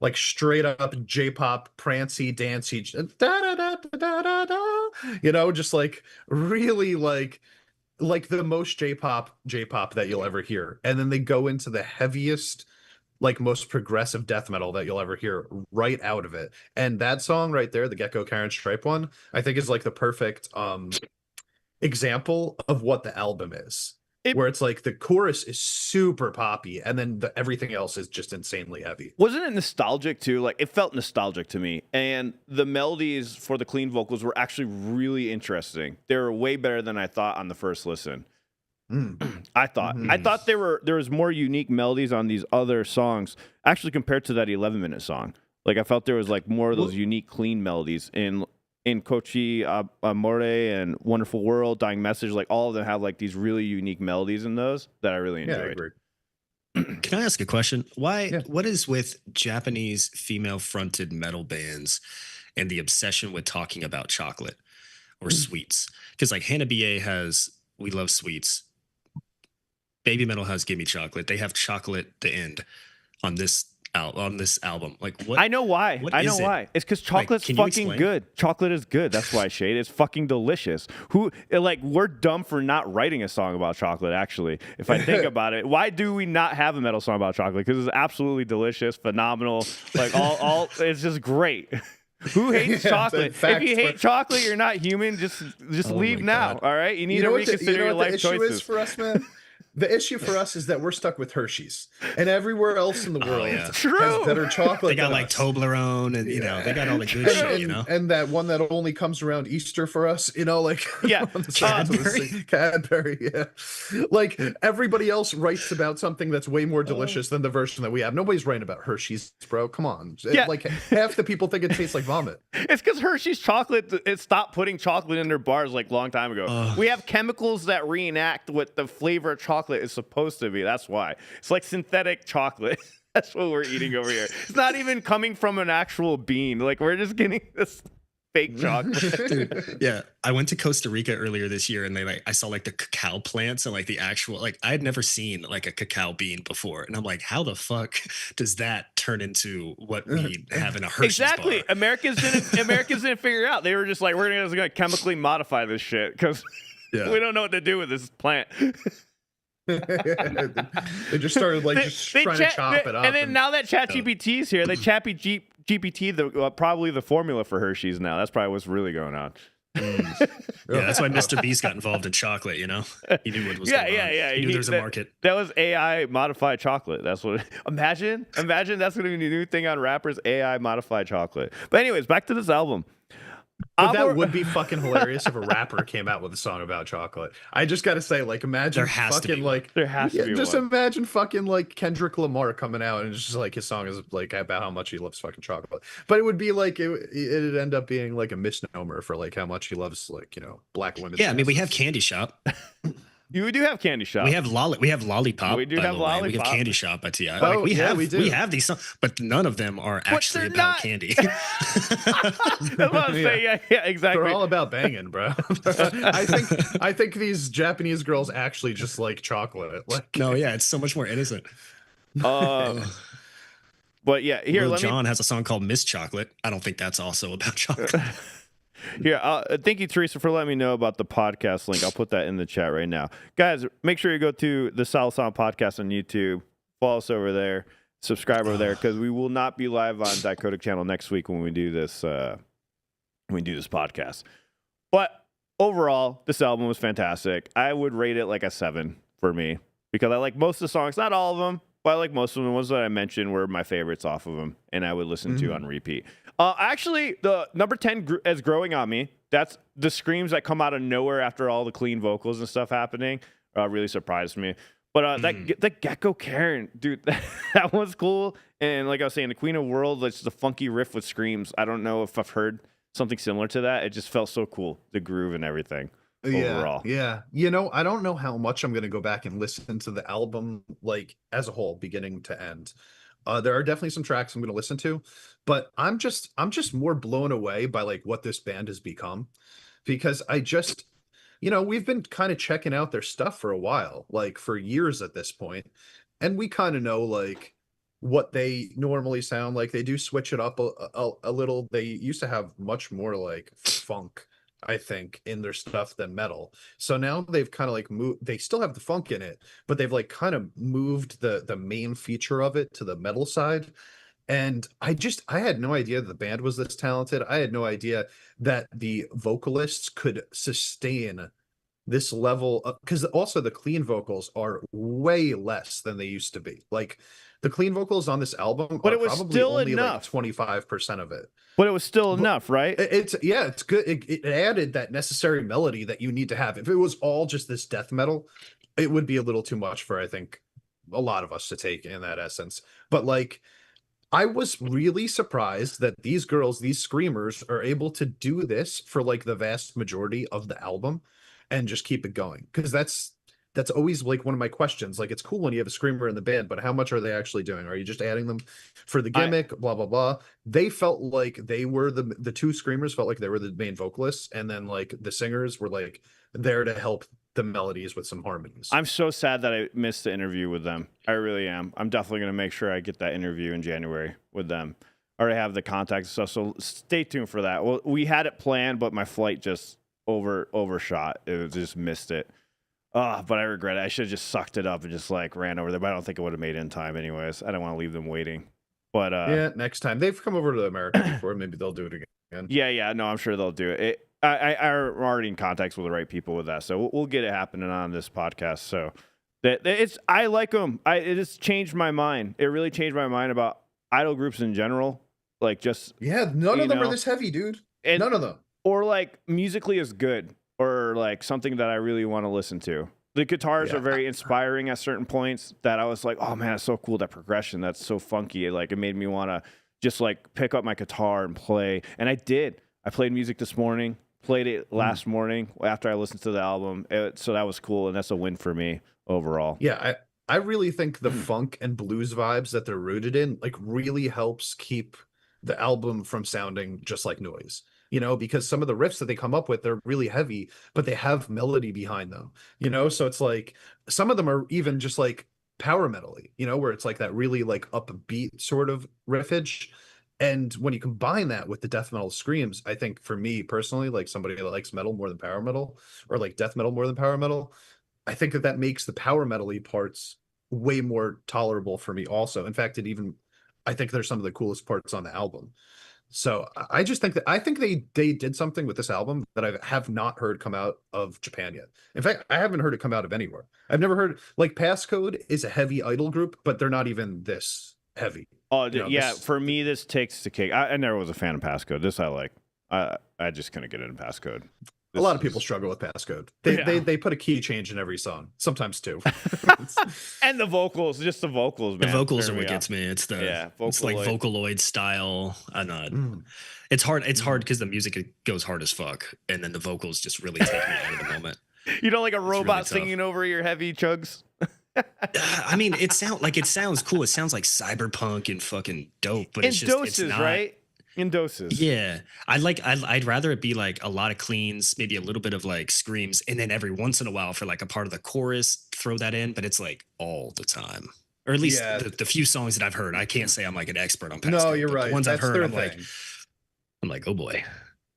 Like straight up J-pop, prancy, dancey, da da da da da da. Just like really like the most J-pop that you'll ever hear. And then they go into the heaviest, like most progressive death metal that you'll ever hear right out of it. And that song right there, the Gecko Karen Stripe one, I think is like the perfect example of what the album is. Where it's like the chorus is super poppy and then everything else is just insanely heavy. Wasn't it nostalgic too? Like it felt nostalgic to me. And the melodies for the clean vocals were actually really interesting. They were way better than I thought on the first listen. I thought there was more unique melodies on these other songs actually compared to that 11-minute song. Like I felt there was like more of those unique clean melodies in Cochi Amore and Wonderful World, Dying Message. Like all of them have like these really unique melodies in those that I really enjoyed. Yeah, I agree. Can I ask a question? What is with Japanese female-fronted metal bands and the obsession with talking about chocolate or sweets? Because like Hanabiye has We Love Sweets. Babymetal has Gimme Chocolate. They have Chocolate the End on this on this album. Like what? I know why. What I know is it? why. It's because chocolate's can you fucking explain? good. Chocolate is good. That's why, Shade. It's fucking delicious. We're dumb for not writing a song about chocolate, actually. If I think about it, why do we not have a metal song about chocolate? Because it's absolutely delicious, phenomenal. Like, all it's just great. Who hates chocolate? If you hate chocolate, you're not human. Just leave now. All right? You need to reconsider your life choices. The issue is for us, man? The issue for us is that we're stuck with Hershey's, and everywhere else in the world has better chocolate. They got than like us. Toblerone, and they got all the good shit. And that one that only comes around Easter for us. Cadbury. Yeah, like everybody else writes about something that's way more delicious than the version that we have. Nobody's writing about Hershey's, bro. Come on. Yeah. Like half the people think it tastes like vomit. It's because Hershey's chocolate, it stopped putting chocolate in their bars like a long time ago. We have chemicals that reenact what the flavor of chocolate is supposed to be. That's why. It's like synthetic chocolate. That's what we're eating over here. It's not even coming from an actual bean. Like, we're just getting this fake chocolate. Dude, yeah. I went to Costa Rica earlier this year, and I saw like the cacao plants and like the actual, like I had never seen like a cacao bean before. And I'm like, how the fuck does that turn into what we have in a Hershey's Exactly. bar? Americans didn't figure it out. They were just like, we're gonna chemically modify this shit because we don't know what to do with this plant. They just started like trying to chop it up. And then now that ChatGPT's here, GPT probably the formula for Hershey's now. That's probably what's really going on. Yeah, that's why Mr. Beast got involved in chocolate. He knew what was going on. He knew there's a market. That was AI modified chocolate. That's what. Imagine that's going to be the new thing on rappers. AI modified chocolate. But anyways, back to this album. But that would be fucking hilarious if a rapper came out with a song about chocolate. I just gotta say, like, imagine imagine fucking like Kendrick Lamar coming out and just like his song is like about how much he loves fucking chocolate. But it would be like it'd end up being like a misnomer for like how much he loves like black women. Yeah, I mean we have Candy Shop. You do have Candy Shop. We have Lollipop. We do have Lollipop. We have Candy Shop by T.I. Oh, we do. We have these songs, but none of them are actually about candy. That's what I'm saying. Yeah, exactly. They're all about banging, bro. I think these Japanese girls actually just like chocolate. Like, no, yeah, it's so much more innocent. But yeah, here Lil Jon has a song called Miss Chocolate. I don't think that's also about chocolate. Here, thank you, Teresa, for letting me know about the podcast link. I'll put that in the chat right now. Guys, make sure you go to the Solid Sound Podcast on YouTube. Follow us over there. Subscribe over there, because we will not be live on Dichotic Channel next week when we do this podcast. But overall, this album was fantastic. I would rate it like a 7 for me, because I like most of the songs. Not all of them, but I like most of them. The ones that I mentioned were my favorites off of them, and I would listen to on repeat. Actually, the number 10 is Growing on Me. That's the screams that come out of nowhere after all the clean vocals and stuff happening. Really surprised me. But the Gecko Karen, dude, that was cool. And like I was saying, the Queen of Worlds, it's the funky riff with screams. I don't know if I've heard something similar to that. It just felt so cool, the groove and everything. Overall. Yeah. I don't know how much I'm going to go back and listen to the album like as a whole, beginning to end. There are definitely some tracks I'm going to listen to, but I'm just more blown away by like what this band has become, because I just, we've been kind of checking out their stuff for a while, like for years at this point, and we kind of know like what they normally sound like. They do switch it up a little. They used to have much more like funk, I think, in their stuff than metal. So now they've kind of like moved, they still have the funk in it, but they've like kind of moved the main feature of it to the metal side. And I had no idea the band was this talented. I had no idea that the vocalists could sustain this level of, because also the clean vocals are way less than they used to be. Like the clean vocals on this album but are it was probably still only enough. like 25% of it. But it was still enough, right? It's good. It added that necessary melody that you need to have. If it was all just this death metal, it would be a little too much for, I think, a lot of us to take in that essence. But like, I was really surprised that these girls, these screamers, are able to do this for like the vast majority of the album and just keep it going. Because that's always like one of my questions. Like, it's cool when you have a screamer in the band, but how much are they actually doing? Are you just adding them for the gimmick? Blah, blah, blah. They felt like they were the two screamers felt like they were the main vocalists. And then like the singers were like there to help the melodies with some harmonies. I'm so sad that I missed the interview with them. I really am. I'm definitely going to make sure I get that interview in January with them. I already have the contact stuff, so stay tuned for that. Well, we had it planned, but my flight just overshot. It just missed it. But I regret it. I should have just sucked it up and just like ran over there. But I don't think it would have made it in time anyways. I don't want to leave them waiting. But yeah, next time. They've come over to America before. Maybe they'll do it again. Yeah. No, I'm sure they'll do it. I'm already in contacts with the right people with that, so we'll get it happening on this podcast. So I like them. It has changed my mind. It really changed my mind about idol groups in general. Like just none of them are this heavy, dude. None of them. Or like musically is good, or like something that I really want to listen to. The guitars are very inspiring at certain points that I was like, oh man, it's so cool, that progression. That's so funky. Like it made me want to just like pick up my guitar and play. And I did. I played music this morning, played it last morning after I listened to the album. So that was cool. And that's a win for me overall. Yeah. I really think the funk and blues vibes that they're rooted in like really helps keep the album from sounding just like noise, because some of the riffs that they come up with, they're really heavy, but they have melody behind them, so it's like some of them are even just like power metal-y, where it's like that really like upbeat sort of riffage. And when you combine that with the death metal screams, I think for me personally, like somebody that likes metal more than power metal, or like death metal more than power metal, I think that makes the power metal-y parts way more tolerable for me also. In fact, I think they're some of the coolest parts on the album. So I just think they did something with this album that I have not heard come out of Japan yet. In fact, I haven't heard it come out of anywhere. I've never heard, like, Passcode is a heavy idol group, but they're not even this heavy. Oh, for me, this takes the cake. I never was a fan of Passcode. This I like. I just couldn't get into Passcode. A lot of people struggle with Passcode. They put a key change in every song, sometimes two. And the vocals, just the vocals, man. The vocals are what gets me. It's it's like Vocaloid style. I'm not. It's hard. It's hard because the music goes hard as fuck, and then the vocals just really take me out of the moment. You know, like a robot singing over your heavy chugs. I mean, it sounds cool. It sounds like cyberpunk and fucking dope, but it's not right. In doses. Yeah. I'd rather it be like a lot of cleans, maybe a little bit of like screams, and then every once in a while for like a part of the chorus, throw that in, but it's like all the time. Or at least the few songs that I've heard. I can't say I'm like an expert on Passcode. No, you're right. The ones I've heard, I'm like, oh boy.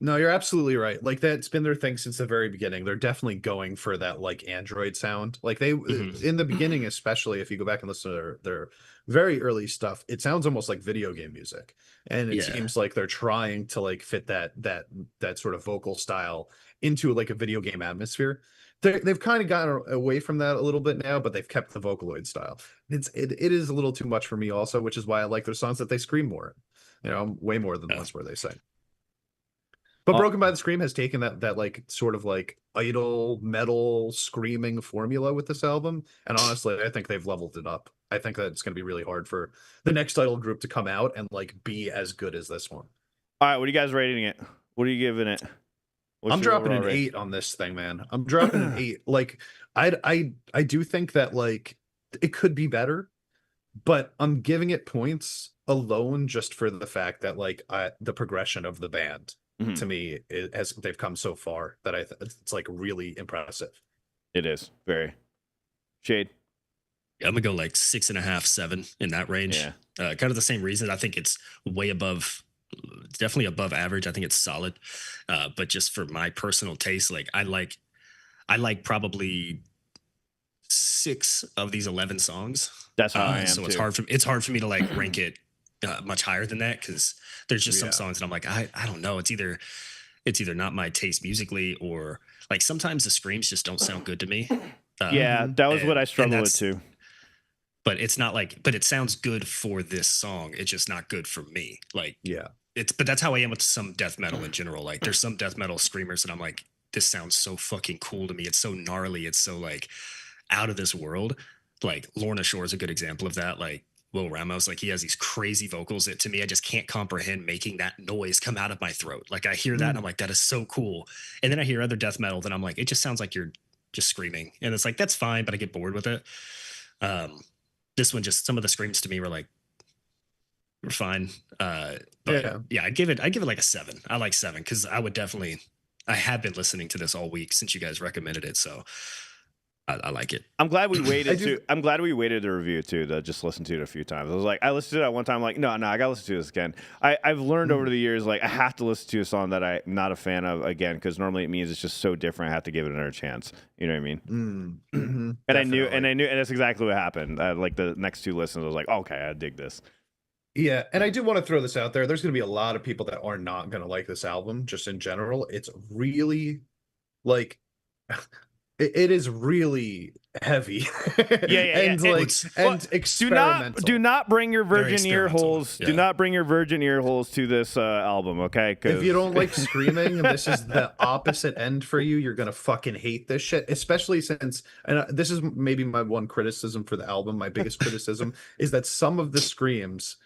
No, you're absolutely right. Like that's been their thing since the very beginning. They're definitely going for that like Android sound. Like they in the beginning, especially if you go back and listen to their very early stuff, it sounds almost like video game music. And it seems like they're trying to like fit that sort of vocal style into like a video game atmosphere. They've kind of gotten away from that a little bit now, but they've kept the Vocaloid style. It is a little too much for me also, which is why I like their songs that they scream more. Way more than the ones where they sing. But Broken by the Scream has taken that like sort of like idol metal screaming formula with this album, and honestly, I think they've leveled it up. I think that it's going to be really hard for the next idol group to come out and like be as good as this one. All right, what are you guys rating it? What are you giving it? I'm dropping an 8 on this thing, man. I'm dropping an 8. Like I do think that like it could be better, but I'm giving it points alone just for the fact that like the progression of the band. To me, they've come so far that it's like really impressive. It is very. Shade. Yeah, I'm gonna go like 6.5, 7 in that range. Yeah. Kind of the same reason. I think it's way above, definitely above average. I think it's solid. But just for my personal taste, like I like probably 6 of these 11 songs. That's how I am so too. It's hard for me to like rank it much higher than that, because there's just some songs that I'm like, I don't know. It's either not my taste musically, or like sometimes the screams just don't sound good to me. That was what I struggled with too. But it's not like, but it sounds good for this song. It's just not good for me. Like, but that's how I am with some death metal in general. Like there's some death metal screamers that I'm like, this sounds so fucking cool to me. It's so gnarly. It's so like out of this world. Like Lorna Shore is a good example of that. Like Will Ramos, like he has these crazy vocals that to me, I just can't comprehend making that noise come out of my throat. Like I hear that and I'm like, that is so cool. And then I hear other death metal that I'm like, it just sounds like you're just screaming. And it's like, that's fine, but I get bored with it. This one, just some of the screams to me were like, we're fine. But I'd give it like a 7. I like 7 because I have been listening to this all week since you guys recommended it. So I like it. I'm glad we waited I'm glad we waited to review it too, to just listen to it a few times. I listened to it at one time, like, no, I gotta listen to this again. I've learned over the years, like, I have to listen to a song that I'm not a fan of again, because normally it means it's just so different. I have to give it another chance. You know what I mean? And Definitely. I knew, and that's exactly what happened. Like the next two listens, I was like, okay, I dig this. Yeah, and I do want to throw this out there. There's going to be a lot of people that are not going to like this album, just in general. It's really, like, it is really heavy. And experimental. Do not bring your virgin ear holes. Yeah. Do not bring your virgin ear holes to this album, okay? If you don't like screaming, and this is the opposite end for you, you're gonna fucking hate this shit. Especially since, and this is maybe my one criticism for the album. My biggest criticism is that some of the screams,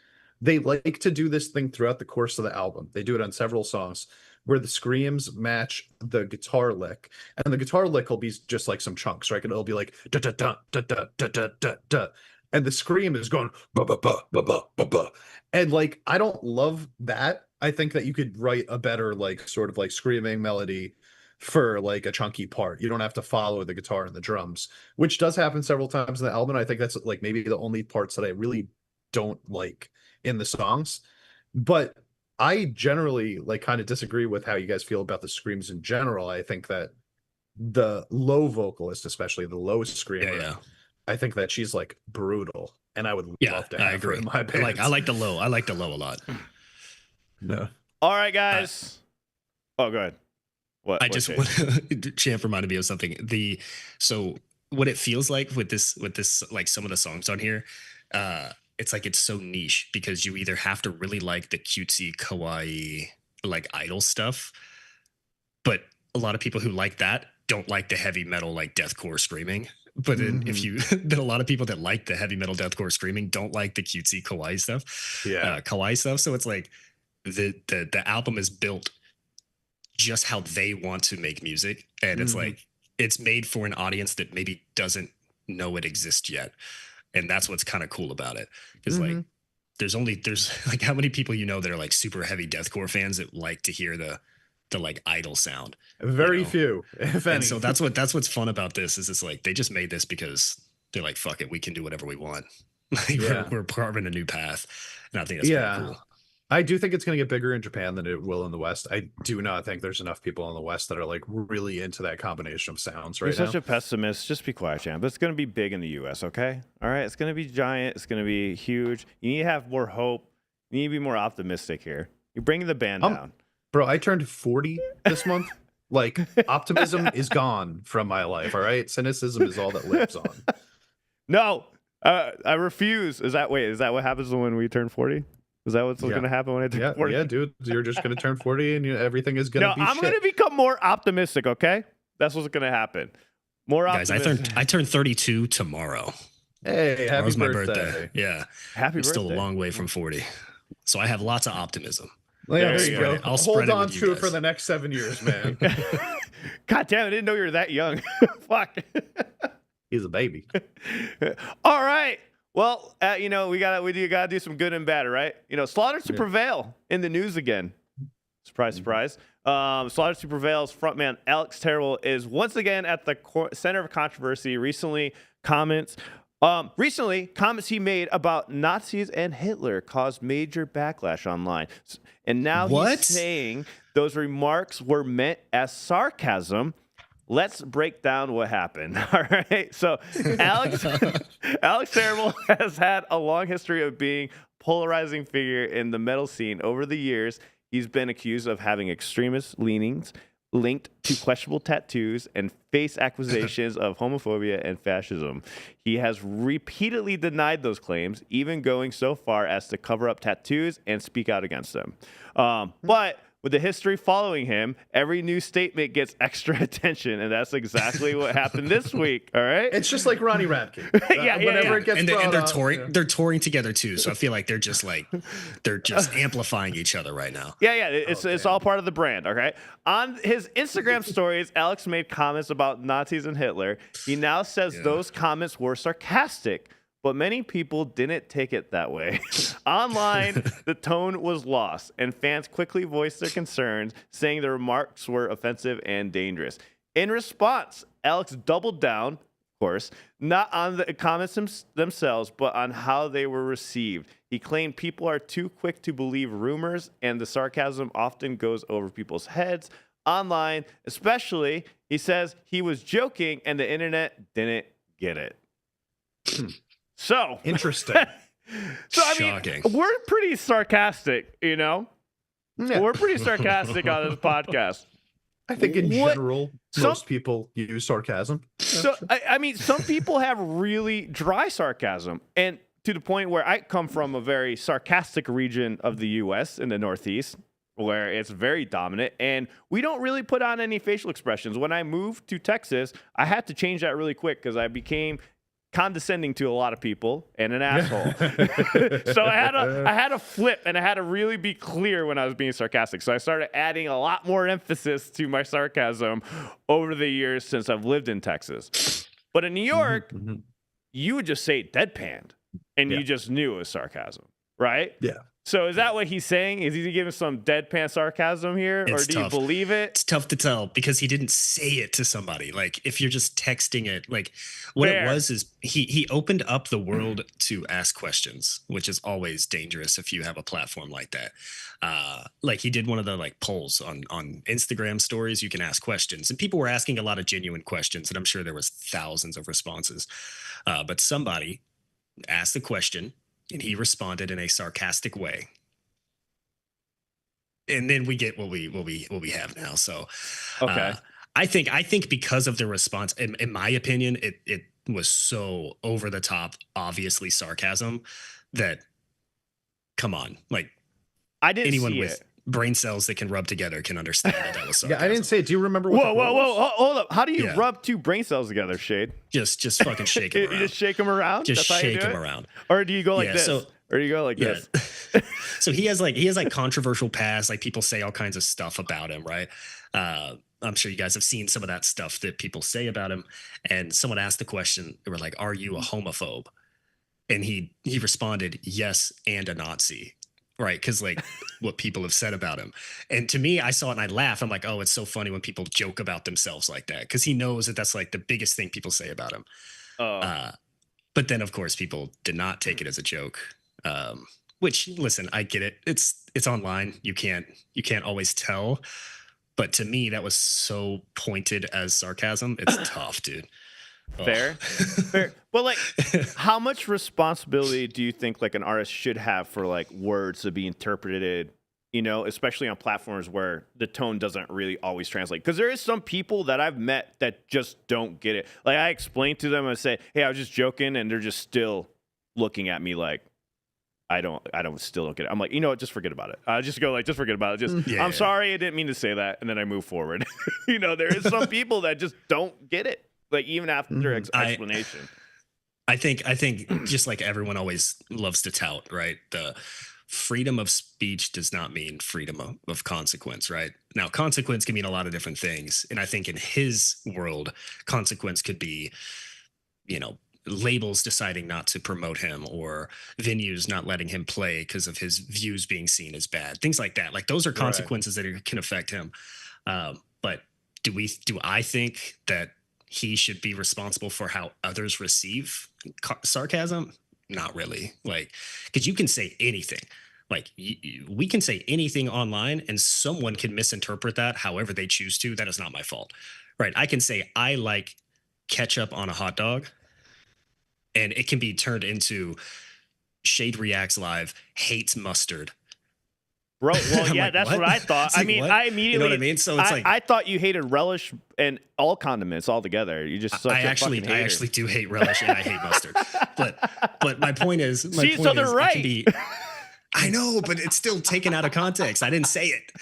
they like to do this thing throughout the course of the album. They do it on several songs where the screams match the guitar lick, and the guitar lick will be just like some chunks, right? It'll be like da da da da da da da da da, and the scream is going ba ba ba ba ba ba ba, and like I don't love that. I think that you could write a better like sort of like screaming melody for like a chunky part. You don't have to follow the guitar and the drums, which does happen several times in the album. I think that's like maybe the only parts that I really don't like in the songs, but I generally like kind of disagree with how you guys feel about the screams in general. I think that the low vocalist, especially the low screamer, I think that she's like brutal, and I would love to have her in my band. I like the low. I like the low a lot. No. All right, guys. Go ahead. Champ reminded me of something. So what it feels like with this, like some of the songs on here, it's like it's so niche because you either have to really like the cutesy kawaii like idol stuff, but a lot of people who like that don't like the heavy metal like deathcore screaming. But then then a lot of people that like the heavy metal deathcore screaming don't like the cutesy kawaii stuff. Kawaii stuff. So it's like the album is built just how they want to make music, and it's like it's made for an audience that maybe doesn't know it exists yet. And that's what's kind of cool about it. Because like there's like how many people that are like super heavy deathcore fans that like to hear the like idol sound. Very few, if any. And so that's what's fun about this is it's like they just made this because they're like, fuck it, we can do whatever we want. Like we're carving a new path. And I think that's pretty cool. I do think it's going to get bigger in Japan than it will in the West. I do not think there's enough people in the West that are like really into that combination of sounds right now. You're such a pessimist. Just be quiet, champ. It's going to be big in the U.S., okay? All right? It's going to be giant. It's going to be huge. You need to have more hope. You need to be more optimistic here. You're bringing the band down. Bro, I turned 40 this month. Like, optimism is gone from my life, all right? Cynicism is all that lives on. No, I refuse. Is that what happens when we turn 40? Is that what's going to happen when I turn 40? Yeah, dude. You're just going to turn 40 and everything is going to be I'm going to become more optimistic, okay? That's what's going to happen. More optimistic. Guys, I turn 32 tomorrow. Hey, happy my birthday. Yeah. Happy birthday. Still a long way from 40. So I have lots of optimism. Yeah, there you go. I'll hold on to it for the next 7 years, man. God damn, I didn't know you were that young. Fuck. He's a baby. All right. Well, we gotta do some good and bad, right? Slaughter to Prevail in the news again. Surprise, surprise. Slaughter to Prevail's frontman Alex Terrible is once again at the center of controversy. Recently, comments he made about Nazis and Hitler caused major backlash online, and now he's saying those remarks were meant as sarcasm. Let's break down what happened. All right. So Alex Terrible has had a long history of being a polarizing figure in the metal scene. Over the years, he's been accused of having extremist leanings linked to questionable tattoos and face accusations of homophobia and fascism. He has repeatedly denied those claims, even going so far as to cover up tattoos and speak out against them. But with the history following him, every new statement gets extra attention, and that's exactly what happened this week. All right, it's just like Ronnie Radke. Whenever it gets brought up, they're touring together too. So I feel like they're just amplifying each other right now. It's all part of the brand. Okay, on his Instagram stories, Alex made comments about Nazis and Hitler. He now says those comments were sarcastic. But many people didn't take it that way. Online, the tone was lost, and fans quickly voiced their concerns, saying the remarks were offensive and dangerous. In response, Alex doubled down, course, not on the comments themselves, but on how they were received. He claimed people are too quick to believe rumors, and the sarcasm often goes over people's heads online, especially, he says he was joking and the internet didn't get it. So interesting. So, I Shocking. mean, we're pretty sarcastic, you know? Yeah. We're pretty sarcastic on this podcast. I think in What- general, most people use sarcasm. So, I mean, some people have really dry sarcasm. And to the point where I come from a very sarcastic region of the U.S. in the Northeast, where it's very dominant. And we don't really put on any facial expressions. When I moved to Texas, I had to change that really quick because I became condescending to a lot of people and an asshole. So I had to flip, and I had to really be clear when I was being sarcastic. So I started adding a lot more emphasis to my sarcasm over the years since I've lived in Texas. But in New York, you would just say deadpanned, and you just knew it was sarcasm, right? Yeah. So is that what he's saying? Is he giving some deadpan sarcasm here, or do you believe it? It's tough to tell because he didn't say it to somebody. Like if you're just texting it, like what it was is he opened up the world to ask questions, which is always dangerous if you have a platform like that. Like he did one of the like polls on Instagram stories. You can ask questions, and people were asking a lot of genuine questions, and I'm sure there was thousands of responses. But somebody asked a question, and he responded in a sarcastic way. And then we get what we have now. So, Okay. I think because of the response, in my opinion, it was so over the top, obviously sarcasm that, come on, like I didn't anyone see with it. brain cells that can rub together can understand that was sarcasm. Yeah, I didn't say it. Do you remember what? Whoa, hold up. How do you Yeah. rub two brain cells together, Shade? Just fucking shake them You around. just shake them around? Just That's how you shake do them it? around. Or do you go like Yeah, this? so- Or do you go like this? So he has like controversial past, like people say all kinds of stuff about him, right? I'm sure you guys have seen some of that stuff that people say about him. And someone asked the question, they were like, "Are you a homophobe?" And he responded, "Yes, and a Nazi." Right, because like what people have said about him. And to me, I saw it and I laughed. I'm like, oh, it's so funny when people joke about themselves like that, because he knows that that's like the biggest thing people say about him. But then, of course, people did not take it as a joke. Which, listen, I get it. It's online. You can't always tell. But to me, that was so pointed as sarcasm. It's tough, dude. Fair. But like, how much responsibility do you think like an artist should have for like words to be interpreted, you know, especially on platforms where the tone doesn't really always translate? Because there is some people that I've met that just don't get it. Like I explain to them and say, hey, I was just joking, and they're just still looking at me like, I still don't get it. I'm like, you know what, just forget about it. I just go like, just forget about it. I'm sorry, I didn't mean to say that. And then I move forward. You know, there is some people that just don't get it. Like even after explanation. I think just like everyone always loves to tout, right? The freedom of speech does not mean freedom of consequence, right? Now, consequence can mean a lot of different things. And I think in his world, consequence could be, you know, labels deciding not to promote him, or venues not letting him play because of his views being seen as bad, things like that. Like those are consequences that can affect him. But do I think that he should be responsible for how others receive sarcasm? Not really. Like, because you can say anything. Like we can say anything online and someone can misinterpret that however they choose to. That is not my fault, right? I can say I like ketchup on a hot dog, and it can be turned into Shade Reacts Live hates mustard. Bro, well, yeah, like, that's what I thought. It's like, I mean, what? I immediately, You know what I mean? So it's like, I thought you hated relish and all condiments all together. You just such I a actually fucking hater. do hate relish and I hate mustard. But my point is, See, so they're right. It can be, I know, but it's still taken out of context. I didn't say it.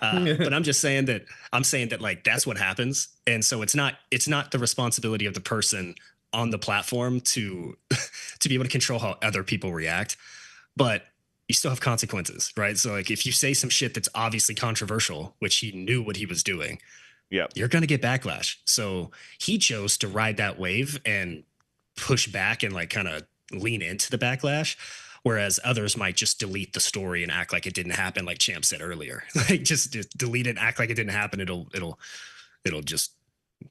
But I'm just saying that like that's what happens. And so it's not the responsibility of the person on the platform to be able to control how other people react, but you still have consequences, right? So like if you say some shit that's obviously controversial, which he knew what he was doing, you're going to get backlash. So he chose to ride that wave and push back and like kind of lean into the backlash. Whereas others might just delete the story and act like it didn't happen. Like Champ said earlier, like just delete it, act like it didn't happen. It'll just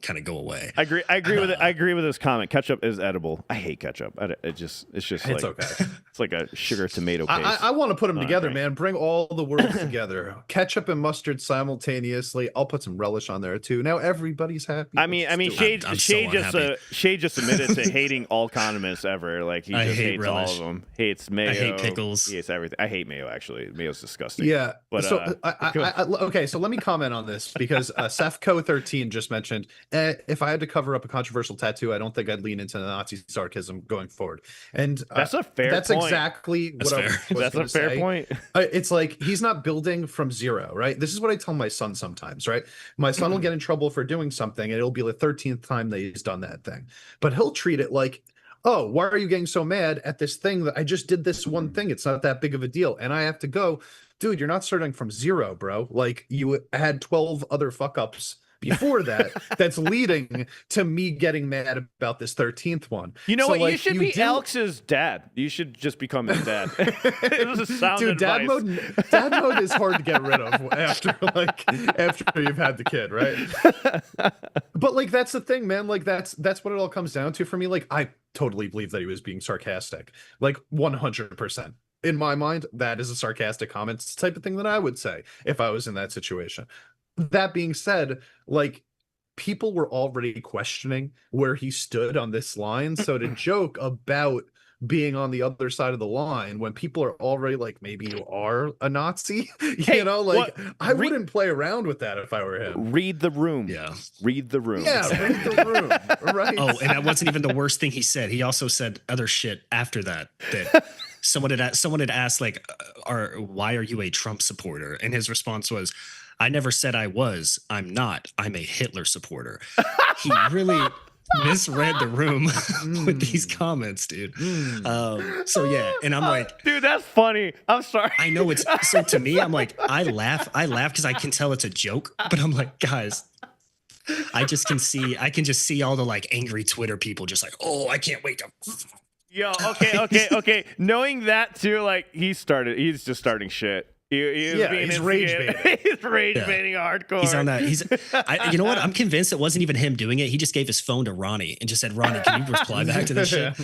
kind of go away. I agree with it. I agree with this comment. Ketchup is edible. I hate ketchup. It's just It's like okay. it's like a sugar tomato paste. I want to put them together, great. man. Bring all the worlds together. Ketchup and mustard simultaneously. I'll put some relish on there too. Now everybody's happy. I mean, Shade I'm so unhappy. Shade just admitted to hating all condiments ever. Like he I just hate hates relish. all of them. Hates mayo. I hate pickles. He hates everything. I hate mayo actually. Mayo's disgusting. Yeah. But, So okay. So let me comment on this because Sefco13 just mentioned if I had to cover up a controversial tattoo, I don't think I'd lean into the Nazi sarcasm going forward. And that's a fair. That's point. Exactly That's what fair. I was That's a fair say. point. It's like he's not building from zero, right? This is what I tell my son sometimes, right? My son will get in trouble for doing something, and it'll be the 13th time that he's done that thing, but he'll treat it like, oh, why are you getting so mad at this thing that I just did this one thing? It's not that big of a deal. And I have to go, dude, you're not starting from zero, bro. Like you had 12 other fuck ups before that that's leading to me getting mad about this 13th one. You know So, what? like, you should be Alex's dad. You should just become his dad. It was a sound dude, advice. dad mode is hard to get rid of after you've had the kid, right? But like that's the thing, man. Like that's what it all comes down to for me. Like I totally believe that he was being sarcastic, like 100%. In my mind, that is a sarcastic comment. It's the type of thing that I would say if I was in that situation. That being said, like people were already questioning where he stood on this line. So to joke about being on the other side of the line when people are already like, maybe you are a Nazi, I wouldn't play around with that if I were him. Read the room. Yeah. Read the room. Yeah, read the room. Right. Oh, and that wasn't even the worst thing he said. He also said other shit after that. That someone had asked like, why are you a Trump supporter? And his response was, I never said I was. I'm not. I'm a Hitler supporter. He really misread the room with these comments, dude. So yeah, and I'm like, dude, that's funny. I'm sorry. I know it's so to me. I'm like, I laugh because I can tell it's a joke, but I'm like, guys, I can just see all the like angry Twitter people just like, oh, I can't wait to. Yo, okay. Knowing that too, like he's just starting shit. He's rage baiting. He's rage baiting hardcore. He's on that. You know what? I'm convinced it wasn't even him doing it. He just gave his phone to Ronnie and just said, Ronnie, can you reply back to this shit?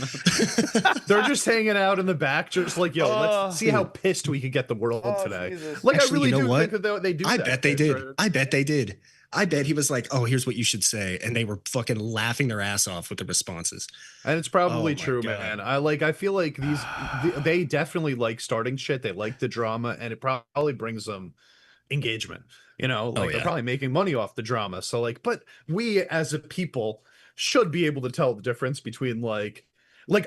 They're just hanging out in the back, just like, yo, let's see how pissed we could get the world today. Jesus. Like, Actually, I really you know do what? think that they do. I that. bet they did. I bet they did. I bet he was like, oh, here's what you should say. And they were fucking laughing their ass off with the responses. And it's probably true, God. man. I feel like they definitely like starting shit. They like the drama, and it probably brings them engagement. You know, like they're probably making money off the drama. So like, but we as a people should be able to tell the difference between like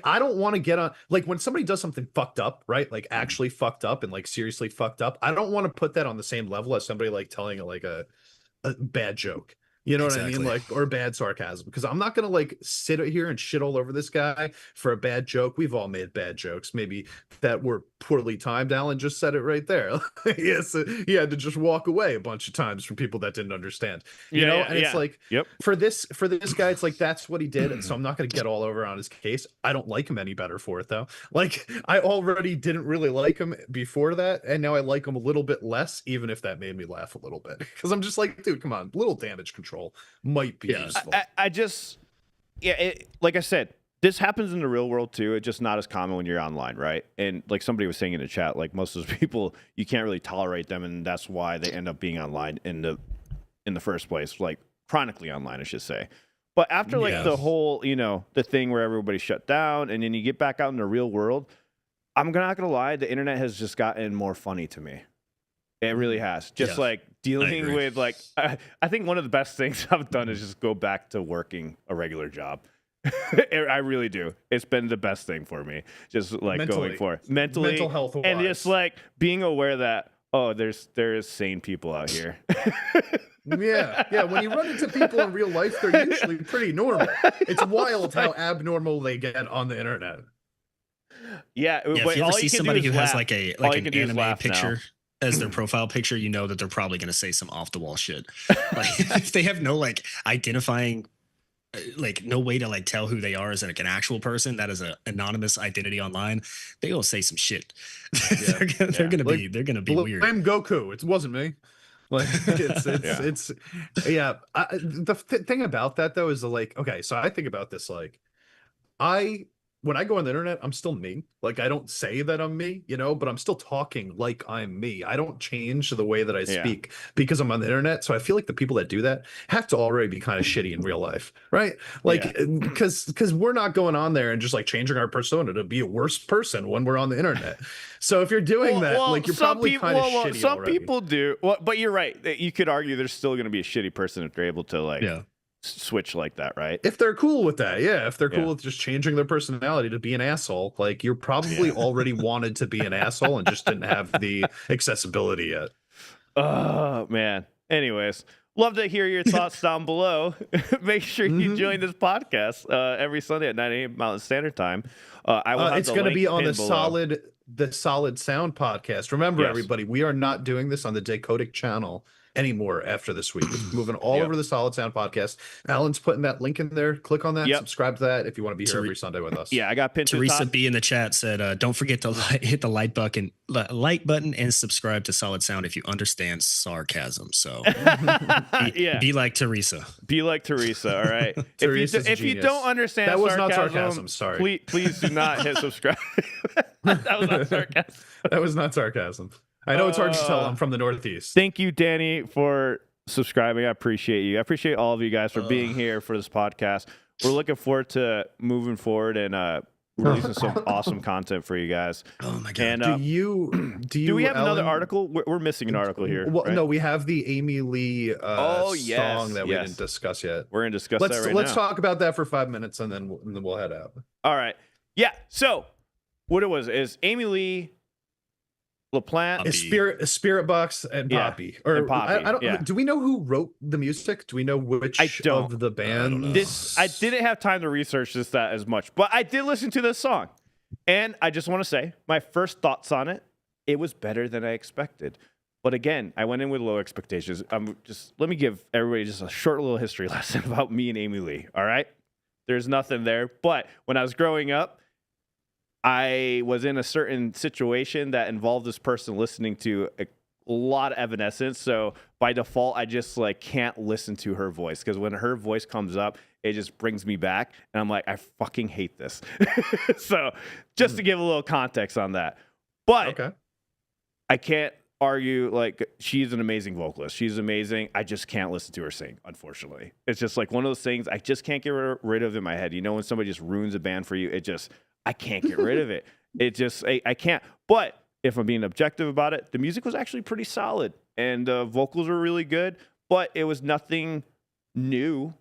I don't want to get on like when somebody does something fucked up, right? Like actually fucked up and like seriously fucked up. I don't want to put that on the same level as somebody like telling like a bad joke. You know what I mean? Like, or bad sarcasm, because I'm not going to like sit here and shit all over this guy for a bad joke. We've all made bad jokes, maybe that were poorly timed. Alan just said it right there. Yes, he had to just walk away a bunch of times from people that didn't understand, you know? And it's like, for this guy, it's like, that's what he did. And so I'm not going to get all over on his case. I don't like him any better for it though. Like I already didn't really like him before that. And now I like him a little bit less, even if that made me laugh a little bit, because I'm just like, dude, come on, little damage control might be useful. Like I said, this happens in the real world too. It's just not as common when you're online, right? And like somebody was saying in the chat, like most of those people, you can't really tolerate them, and that's why they end up being online in the first place, like chronically online, I should say. But after like the whole, the thing where everybody shut down, and then you get back out in the real world, I'm not gonna lie, the internet has just gotten more funny to me. It really has. Just like dealing with like, I think one of the best things I've done is just go back to working a regular job. I really do. It's been the best thing for me. Just like going for it. Mental health wise. And just like being aware that, oh, there is sane people out here. Yeah. When you run into people in real life, they're usually pretty normal. It's wild how abnormal they get on the internet. Yeah, if you ever see somebody who has like an anime picture as their profile picture, you know that they're probably going to say some off the wall shit. Like if they have no like identifying, like no way to like tell who they are as like an actual person that is an anonymous identity online, they will say some shit. They're gonna be weird. Blame Goku. It wasn't me. Like it's yeah. The thing about that though is like, okay, so I think about this like when I go on the internet, I'm still me. Like I don't say that I'm me, but I'm still talking like I'm me. I don't change the way that I speak because I'm on the internet. So I feel like the people that do that have to already be kind of shitty in real life, right? Like because we're not going on there and just like changing our persona to be a worse person when we're on the internet. So if you're doing that, like you're probably kind of shitty some already. people do. Well, but you're right. You could argue there's still going to be a shitty person if they're able to like switch like that, right? If they're cool with that, if they're cool with just changing their personality to be an asshole, like you're probably already wanted to be an asshole and just didn't have the accessibility yet. Oh man. Anyways, love to hear your thoughts down below. Make sure you join this podcast every Sunday at 9 a.m. Mountain Standard Time. I will have it's going to be on the below. Solid Sound podcast. Remember, everybody, we are not doing this on the Decodic channel anymore after this week. It's moving all over the Solid Sound podcast. Alan's putting that link in there. Click on that, subscribe to that if you want to be here every Sunday with us. I got pinned. Teresa B in the chat said, don't forget to hit the like button and subscribe to Solid Sound if you understand sarcasm. So be like Teresa. Be like Teresa, all right? if you don't understand that was sarcasm, not sarcasm, sorry. Please do not hit subscribe. That was not sarcasm. That was not sarcasm. I know it's hard to tell. I'm from the Northeast. Thank you, Danny, for subscribing. I appreciate you. I appreciate all of you guys for being here for this podcast. We're looking forward to moving forward and releasing some awesome content for you guys. Oh my god! And, do we have Ellen, another article? We're missing an article here. Well, right? No, we have the Amy Lee song that we didn't discuss yet. We're gonna discuss that right now. Let's talk about that for 5 minutes and then we'll head out. All right. Yeah. So what it was is Amy Lee, LaPlante, Spirit Box, and Poppy. And Poppy. I don't. Do we know who wrote the music? Do we know which of the band? I didn't have time to research that as much, but I did listen to this song, and I just want to say my first thoughts on it. It was better than I expected, but again, I went in with low expectations. Let me give everybody just a short little history lesson about me and Amy Lee. All right, there's nothing there, but when I was growing up, I was in a certain situation that involved this person listening to a lot of Evanescence. So by default, I just like can't listen to her voice because when her voice comes up, it just brings me back. And I'm like, I fucking hate this. So just to give a little context on that. But I can't argue, like, she's an amazing vocalist. She's amazing. I just can't listen to her sing, unfortunately. It's just like one of those things I just can't get rid of in my head. You know, when somebody just ruins a band for you, I can't get rid of it. I can't. But if I'm being objective about it, the music was actually pretty solid and the vocals were really good, but it was nothing new.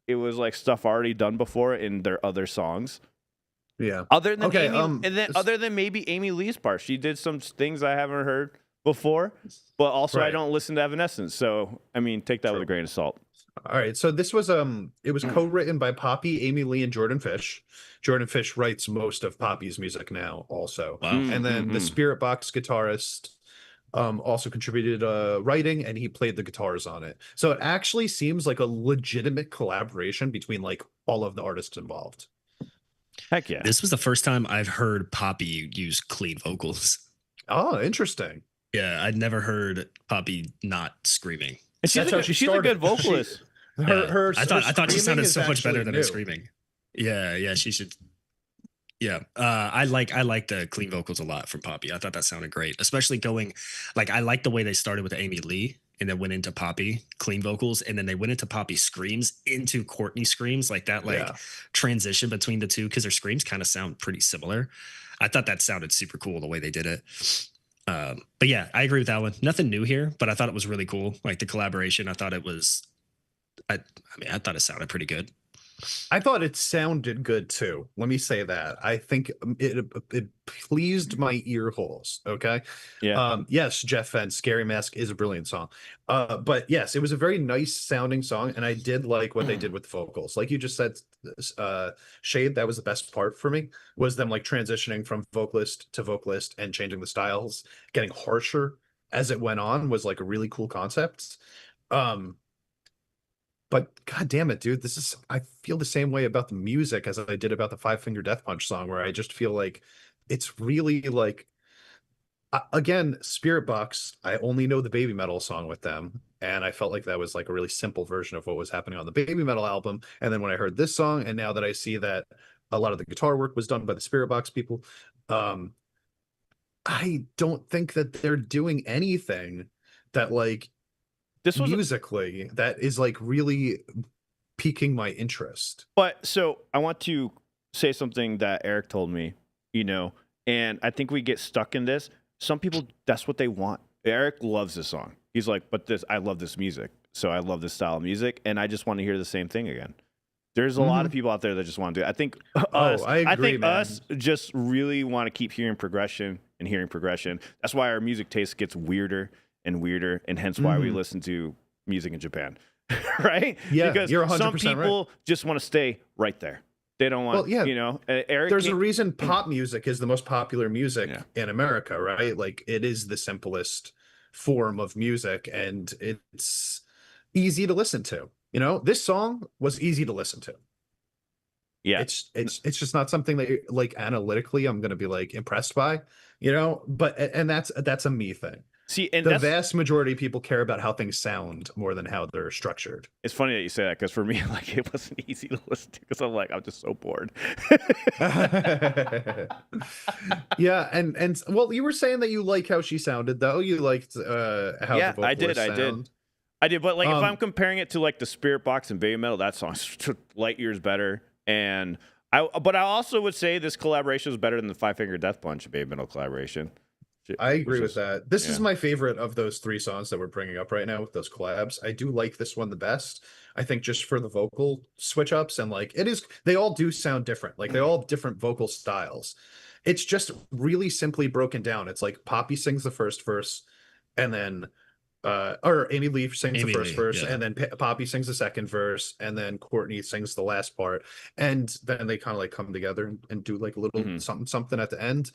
It was like stuff already done before in their other songs. Yeah. Other than other than maybe Amy Lee's part, she did some things I haven't heard before, but also I don't listen to Evanescence. So, I mean, take that with a grain of salt. All right, so this was it was co-written by Poppy, Amy Lee, and Jordan Fish. Jordan Fish writes most of Poppy's music now, also. Wow. And then the Spirit Box guitarist also contributed writing, and he played the guitars on it. So it actually seems like a legitimate collaboration between like all of the artists involved. Heck yeah! This was the first time I've heard Poppy use clean vocals. Oh, interesting. Yeah, I'd never heard Poppy not screaming. And she's a good vocalist. I thought she sounded so much better than her screaming. Yeah, she should. Yeah, I like the clean vocals a lot from Poppy. I thought that sounded great, especially going like I like the way they started with Amy Lee and then went into Poppy clean vocals, and then they went into Poppy screams into Courtney screams, like that transition between the two because their screams kind of sound pretty similar. I thought that sounded super cool the way they did it. But yeah, I agree with that one. Nothing new here, but I thought it was really cool. Like the collaboration, I thought it was. I thought it sounded pretty good. I thought it sounded good too. Let me say that. I think it pleased my ear holes. Okay. Yeah. Yes, Jeff Fenn, Scary Mask is a brilliant song. But yes, it was a very nice sounding song, and I did like what they did with the vocals. Like you just said, Shade, that was the best part for me, was them like transitioning from vocalist to vocalist and changing the styles, getting harsher as it went on was like a really cool concept. But god damn it, dude, I feel the same way about the music as I did about the Five Finger Death Punch song, where I just feel like it's really like again, Spirit Box, I only know the Babymetal song with them, and I felt like that was like a really simple version of what was happening on the Babymetal album. And then when I heard this song, and now that I see that a lot of the guitar work was done by the Spirit Box people, I don't think that they're doing anything that like This was musically that is like really piquing my interest. But so I want to say something that Eric told me, and I think we get stuck in this. Some people, that's what they want. Eric loves this song. He's like, I love this music. So I love this style of music, and I just want to hear the same thing again. There's a lot of people out there that just want to do it. I think us just really want to keep hearing progression and hearing progression. That's why our music taste gets weirder and weirder, and hence why we listen to music in Japan. Right? Yeah, because you're 100% some people just want to stay right there. They don't want, Eric. There's a reason pop music is the most popular music in America, right? Like, it is the simplest form of music, and it's easy to listen to. This song was easy to listen to. Yeah, it's just not something that like analytically I'm going to be like impressed by, But that's a me thing. See, and the vast majority of people care about how things sound more than how they're structured. It's funny that you say that, because for me, like, it wasn't easy to listen to, because I'm just so bored. Yeah, and well, you were saying that you like how she sounded, though. You liked how the vocalist sound. I did, but like if I'm comparing it to like the Spirit Box and Babymetal, that song's light years better. And I also would say this collaboration is better than the Five Finger Death Punch Babymetal collaboration. I agree with that. This is my favorite of those 3 songs that we're bringing up right now with those collabs. I do like this one the best. I think just for the vocal switch ups, and like they all do sound different. Like, they all have different vocal styles. It's just really simply broken down. It's like Poppy sings the first verse, and then or Amy Lee sings the first verse, and then Poppy sings the second verse, and then Courtney sings the last part, and then they kind of like come together and do like a little something at the end.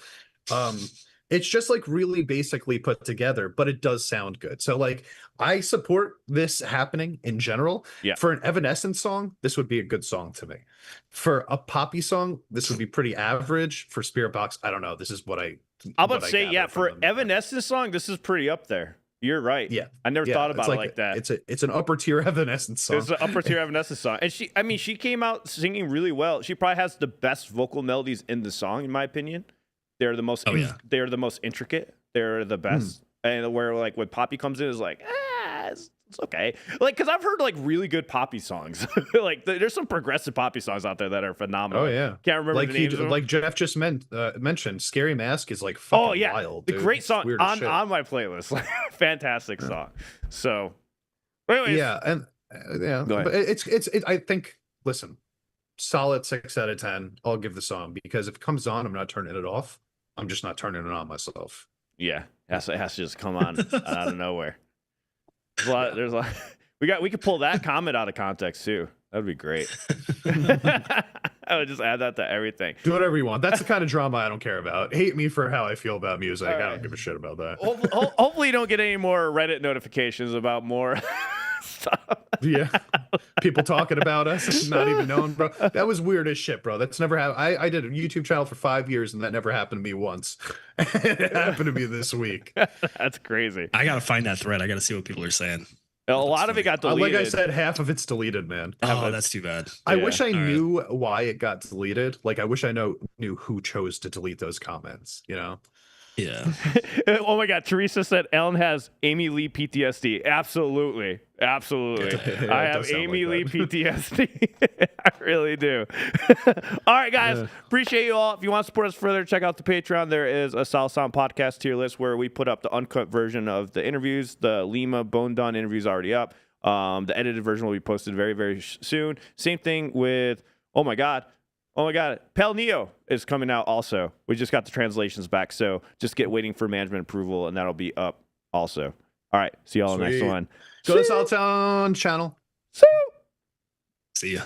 It's just like really basically put together, but it does sound good. So like, I support this happening in general. Yeah. For an Evanescence song, this would be a good song to me. For a Poppy song, this would be pretty average. For Spirit Box, I don't know. This is what I'm about to say. For Evanescence song, this is pretty up there. You're right. Yeah. I never thought about it like that. It's an upper tier Evanescence song. It's an upper tier Evanescence song. And she came out singing really well. She probably has the best vocal melodies in the song, in my opinion. They're the most they're the most intricate. They're the best. And where like when Poppy comes in, is like, it's okay. Like, because I've heard like really good Poppy songs. Like, there's some progressive Poppy songs out there that are phenomenal. Oh yeah. Can't remember like the names of them. Like Jeff just mentioned, Scary Mask is like fucking wild. The great song on my playlist. Fantastic song. So anyways. Yeah, and but it's I think, listen, solid 6 out of 10. I'll give the song, because if it comes on, I'm not turning it off. I'm just not turning it on myself. Yeah, it has to just come on out of nowhere. There's a lot. We could pull that comment out of context too. That'd be great. I would just add that to everything. Do whatever you want. That's the kind of drama I don't care about. Hate me for how I feel about music. Right. I don't give a shit about that. Hopefully you don't get any more Reddit notifications about more stuff. Yeah. People talking about us, not even knowing, bro. That was weird as shit, bro. That's never happened. I did a YouTube channel for 5 years, and that never happened to me once. It happened to me this week. That's crazy. I gotta find that thread. I gotta see what people are saying. A lot of it got deleted. Like I said, half of it's deleted, man. Oh, that's too bad. I wish I knew why it got deleted. Like, I wish I knew who chose to delete those comments, Yeah. Oh my God. Teresa said Ellen has Amy Lee PTSD. Absolutely. I have Amy Lee PTSD. I really do. All right, guys. Appreciate you all. If you want to support us further, check out the Patreon. There is a South Sound podcast tier list where we put up the uncut version of the interviews. The Lima Bone Done interview is already up. The edited version will be posted very, very soon. Same thing with, oh my God, Pale Neo is coming out also. We just got the translations back, so just waiting for management approval, and that'll be up also. All right, see y'all on the next one. Go to South Sound channel. See ya.